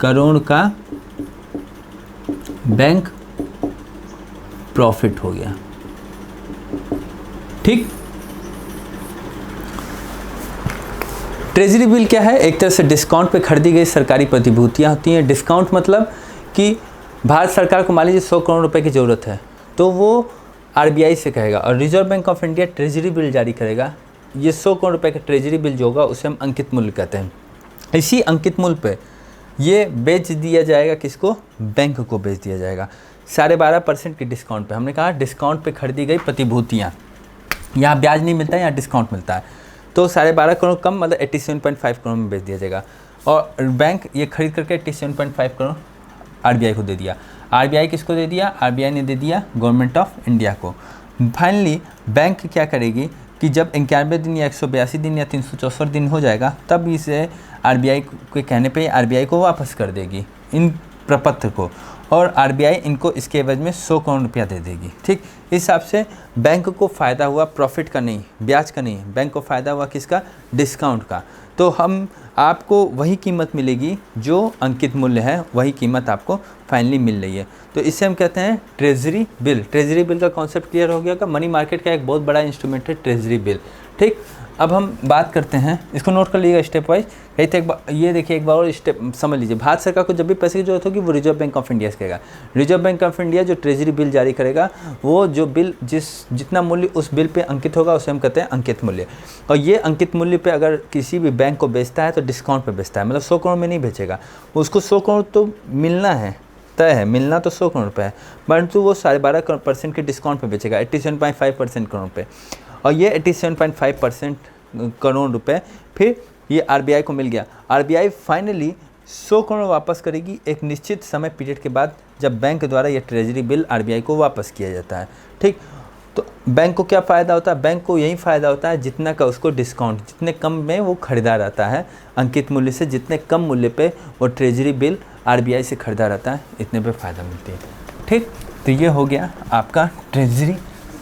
करोड़ का बैंक प्रॉफिट हो गया। ठीक, ट्रेजरी बिल क्या है, एक तरह से डिस्काउंट पे खरीदी गई सरकारी प्रतिभूतियाँ होती हैं। डिस्काउंट मतलब कि भारत सरकार को मान लीजिए 100 करोड़ रुपए की ज़रूरत है तो वो आरबीआई से कहेगा, और reserve bank of India treasury bill जारी करेगा। ये 100 करोड़ रुपए का ट्रेजरी बिल जो होगा उसे हम अंकित मूल्य कहते हैं। इसी अंकित मूल्य पे ये बेच दिया जाएगा, किसको? बैंक को बेच दिया जाएगा 12.5% की डिस्काउंट पे। हमने कहा डिस्काउंट पे खरीदी गई प्रतिभूतियाँ, यहाँ ब्याज नहीं मिलता है, यहाँ डिस्काउंट मिलता है, तो 12.5 करोड़ कम मतलब 87.5 करोड़ में बेच दिया जाएगा। और बैंक ये खरीद करके 87.5 करोड़ आरबीआई को दे दिया। आरबीआई किसको दे दिया? आरबीआई ने दे दिया गवर्नमेंट ऑफ इंडिया को। फाइनली बैंक क्या करेगी कि जब 91 दिन या 182 दिन या 364 दिन हो जाएगा, तब इसे आरबीआई के कहने पे आरबीआई को वापस कर देगी इन प्रपत्र को, और आरबीआई इनको इसके एवज में 100 करोड़ रुपया दे देगी। ठीक, इस हिसाब से बैंक को फ़ायदा हुआ, प्रॉफिट का नहीं, ब्याज का नहीं, बैंक को फ़ायदा हुआ किसका? डिस्काउंट का। तो हम आपको वही कीमत मिलेगी जो अंकित मूल्य है, वही कीमत आपको फाइनली मिल रही है। तो इससे हम कहते हैं ट्रेजरी बिल। ट्रेजरी बिल का कॉन्सेप्ट क्लियर हो गया का? मनी मार्केट का एक बहुत बड़ा इंस्ट्रूमेंट है ट्रेजरी बिल। ठीक, अब हम बात करते हैं, इसको नोट कर लीजिएगा स्टेप वाइज। कहीं तो एक बार ये देखिए, एक बार और स्टेप समझ लीजिए। भारत सरकार को जब भी पैसे की जरूरत होगी वो रिजर्व बैंक ऑफ इंडिया से करेगा। रिजर्व बैंक ऑफ इंडिया जो ट्रेजरी बिल जारी करेगा, वो जो बिल जितना मूल्य उस बिल पे अंकित होगा उसे हम कहते हैं अंकित मूल्य। और ये अंकित मूल्य पे अगर किसी भी बैंक को बेचता है तो डिस्काउंट पे बेचता है, मतलब 100 करोड़ में नहीं बेचेगा, उसको 100 करोड़ तो मिलना है, तय है, मिलना तो 100 करोड़ रुपये है, परंतु वो 12.5% के डिस्काउंट पे बेचेगा 87.5% करोड़ पे। और ये 87.5% करोड़ रुपए फिर ये आरबीआई को मिल गया। आरबीआई फाइनली 100 करोड़ वापस करेगी एक निश्चित समय पीरियड के बाद, जब बैंक द्वारा ये ट्रेजरी बिल आरबीआई को वापस किया जाता है। ठीक, तो बैंक को क्या फ़ायदा होता है? बैंक को यही फ़ायदा होता है जितना का उसको डिस्काउंट, जितने कम में वो खरीदा रहता है अंकित मूल्य से, जितने कम मूल्य पे वो ट्रेजरी बिल आरबीआई से खरीदा रहता है, इतने पे फ़ायदा मिलती है। ठीक, तो ये हो गया आपका ट्रेजरी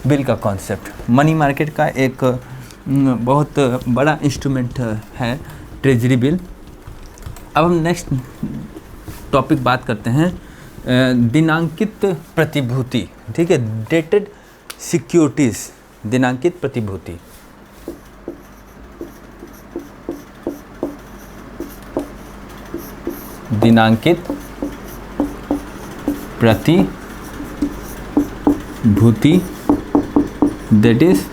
बिल का कॉन्सेप्ट। मनी मार्केट का एक बहुत बड़ा इंस्ट्रूमेंट है ट्रेजरी बिल। अब हम नेक्स्ट टॉपिक बात करते हैं दिनांकित प्रतिभूति। ठीक है, डेटेड सिक्योरिटीज़, दिनांकित प्रतिभूति। दिनांकित प्रतिभूति, दैट इज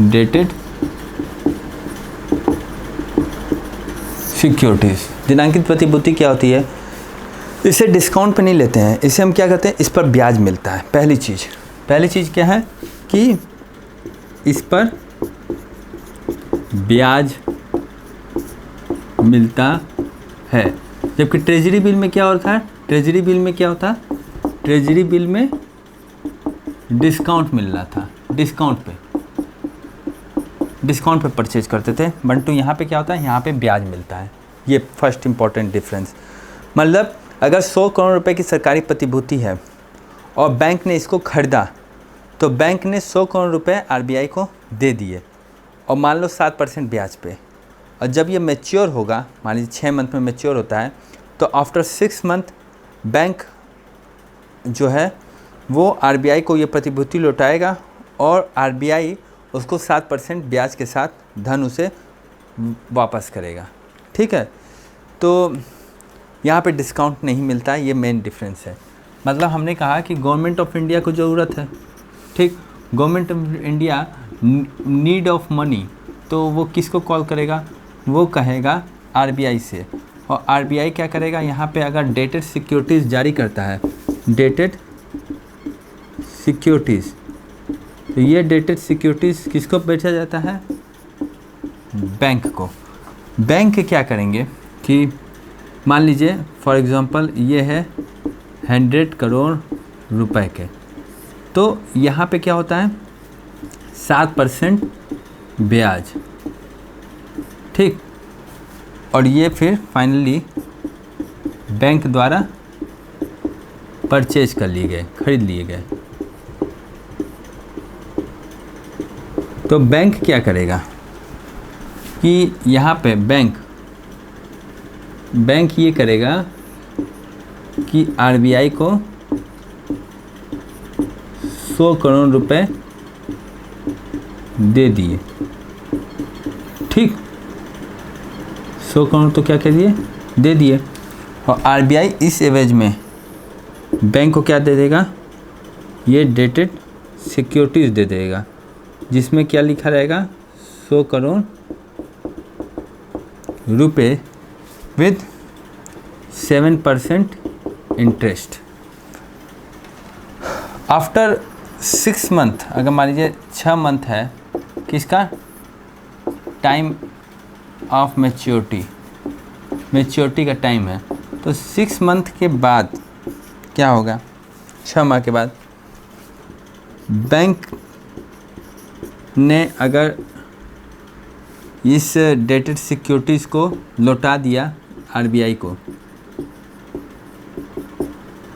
डेटेड सिक्योरिटीज़। दिनांकित प्रतिभूति क्या होती है? इसे डिस्काउंट पे नहीं लेते हैं, इसे हम क्या कहते हैं? इस पर ब्याज मिलता है। पहली चीज़ क्या है कि इस पर ब्याज मिलता है, जबकि ट्रेजरी बिल में क्या होता है? ट्रेजरी बिल में क्या होता है? ट्रेजरी बिल में डिस्काउंट मिल रहा था, डिस्काउंट पे परचेज करते थे, परंतु यहाँ पे क्या होता है? यहाँ पे ब्याज मिलता है। ये फर्स्ट इंपॉर्टेंट डिफरेंस। मतलब अगर 100 करोड़ रुपए की सरकारी प्रतिभूति है और बैंक ने इसको खरीदा, तो बैंक ने 100 करोड़ रुपए आरबीआई को दे दिए और मान लो 7% ब्याज पे, और जब ये मैच्योर होगा, मान लीजिए 6 मंथ में मैच्योर होता है, तो आफ्टर 6 मंथ बैंक जो है वो आरबीआई को ये प्रतिभूति लौटाएगा और आरबीआई उसको 7% ब्याज के साथ धन उसे वापस करेगा। ठीक है, तो यहाँ पे डिस्काउंट नहीं मिलता है, ये मेन डिफरेंस है। मतलब हमने कहा कि गवर्नमेंट ऑफ इंडिया को ज़रूरत है, ठीक, government of India need of money, तो वो किसको कॉल करेगा? वो कहेगा आरबीआई से, और आरबीआई क्या करेगा? यहाँ पे अगर डेटेड सिक्योरिटीज़ जारी करता है, डेटेड सिक्योरिटीज़, तो ये डेटेड सिक्योरिटीज़ किसको बेचा जाता है? बैंक को। बैंक क्या करेंगे कि मान लीजिए फॉर एग्ज़ाम्पल ये है 100 करोड़ रुपए के, तो यहाँ पे क्या होता है? 7% ब्याज, ठीक, और ये फिर फाइनली बैंक द्वारा परचेज कर लिए गए, खरीद लिए गए। तो बैंक क्या करेगा कि यहाँ पे बैंक ये करेगा कि आरबीआई को 100 करोड़ रुपए दे दिए, ठीक, 100 करोड़ तो क्या कर दिए? दे दिए, और आरबीआई इस एवज में बैंक को क्या दे देगा? ये डेटेड सिक्योरिटीज़ दे देगा, जिसमें क्या लिखा रहेगा? 100 करोड़ रुपए विद 7% इंटरेस्ट। आफ्टर 6 मंथ, अगर मान लीजिए 6 मंथ है किसका टाइम ऑफ मैच्योरिटी का टाइम है, तो 6 मंथ के बाद क्या होगा, 6 माह के बाद बैंक ने अगर इस डेटेड सिक्योरिटीज़ को लौटा दिया, आरबीआई को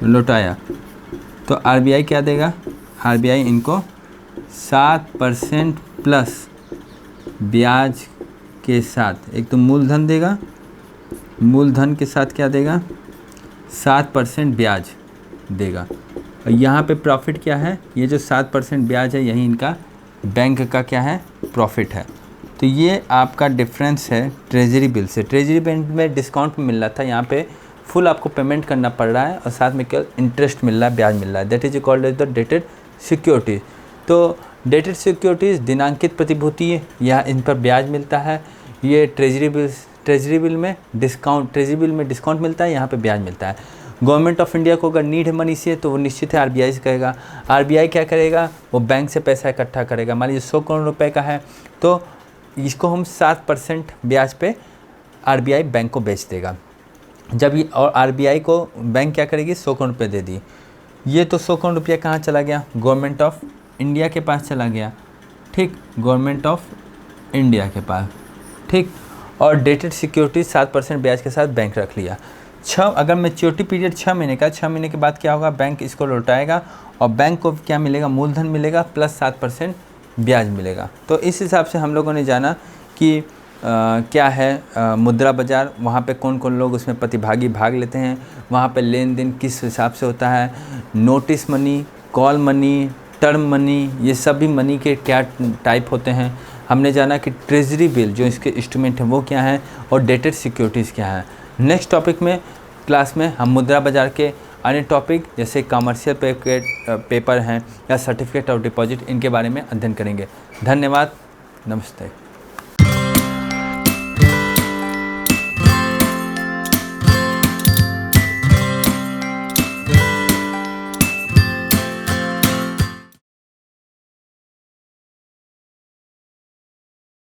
लौटाया, तो आरबीआई क्या देगा, आरबीआई इनको 7% प्लस ब्याज के साथ, एक तो मूलधन देगा, मूलधन के साथ क्या देगा, 7% ब्याज देगा। और यहाँ पे प्रॉफिट क्या है, ये जो 7% ब्याज है यही इनका बैंक का क्या है, प्रॉफिट है। तो ये आपका डिफरेंस है ट्रेजरी बिल से। ट्रेजरी बिल में डिस्काउंट मिल रहा था, यहाँ पे फुल आपको पेमेंट करना पड़ रहा है और साथ में केवल इंटरेस्ट मिल रहा है, ब्याज मिल रहा है। That is called as the dated securities. तो डेटेड सिक्योरिटीज़ दिनांकित प्रतिभूति है, या इन पर ब्याज मिलता है। ये ट्रेजरी बिल में डिस्काउंट मिलता है, यहाँ पे ब्याज मिलता है। गवर्नमेंट ऑफ इंडिया को अगर नीड है मनी से, तो वो निश्चित है आरबीआई से कहेगा। आरबीआई क्या करेगा, वो बैंक से पैसा इकट्ठा करेगा। मान लीजिए 100 करोड़ रुपए का है, तो इसको हम 7% ब्याज पे आरबीआई बैंक को बेच देगा। जब ये और आरबीआई को बैंक क्या करेगी, 100 करोड़ रुपये दे दी। ये तो 100 करोड़ रुपया कहाँ चला गया, गवर्नमेंट ऑफ इंडिया के पास चला गया, ठीक, गवर्नमेंट ऑफ इंडिया के पास, ठीक। और डेटेड सिक्योरिटी 7% ब्याज के साथ बैंक रख लिया। अगर मैच्योरिटी पीरियड 6 महीने का, 6 महीने के बाद क्या होगा, बैंक इसको लौटाएगा और बैंक को क्या मिलेगा, मूलधन मिलेगा प्लस 7% ब्याज मिलेगा। तो इस हिसाब से हम लोगों ने जाना कि क्या है मुद्रा बाज़ार, वहाँ पे कौन कौन लोग उसमें प्रतिभागी भाग लेते हैं, वहाँ पे लेन देन किस हिसाब से होता है, notice money, call money, term money, ये सभी मनी के क्या टाइप होते हैं। हमने जाना कि ट्रेजरी बिल जो इसके इंस्ट्रूमेंट हैं वो क्या हैं और डेटेड सिक्योरिटीज़ क्या हैं। नेक्स्ट टॉपिक में क्लास में हम मुद्रा बाज़ार के अन्य टॉपिक जैसे कमर्शियल पेपर हैं या सर्टिफिकेट ऑफ डिपॉजिट, इनके बारे में अध्ययन करेंगे। धन्यवाद, नमस्ते।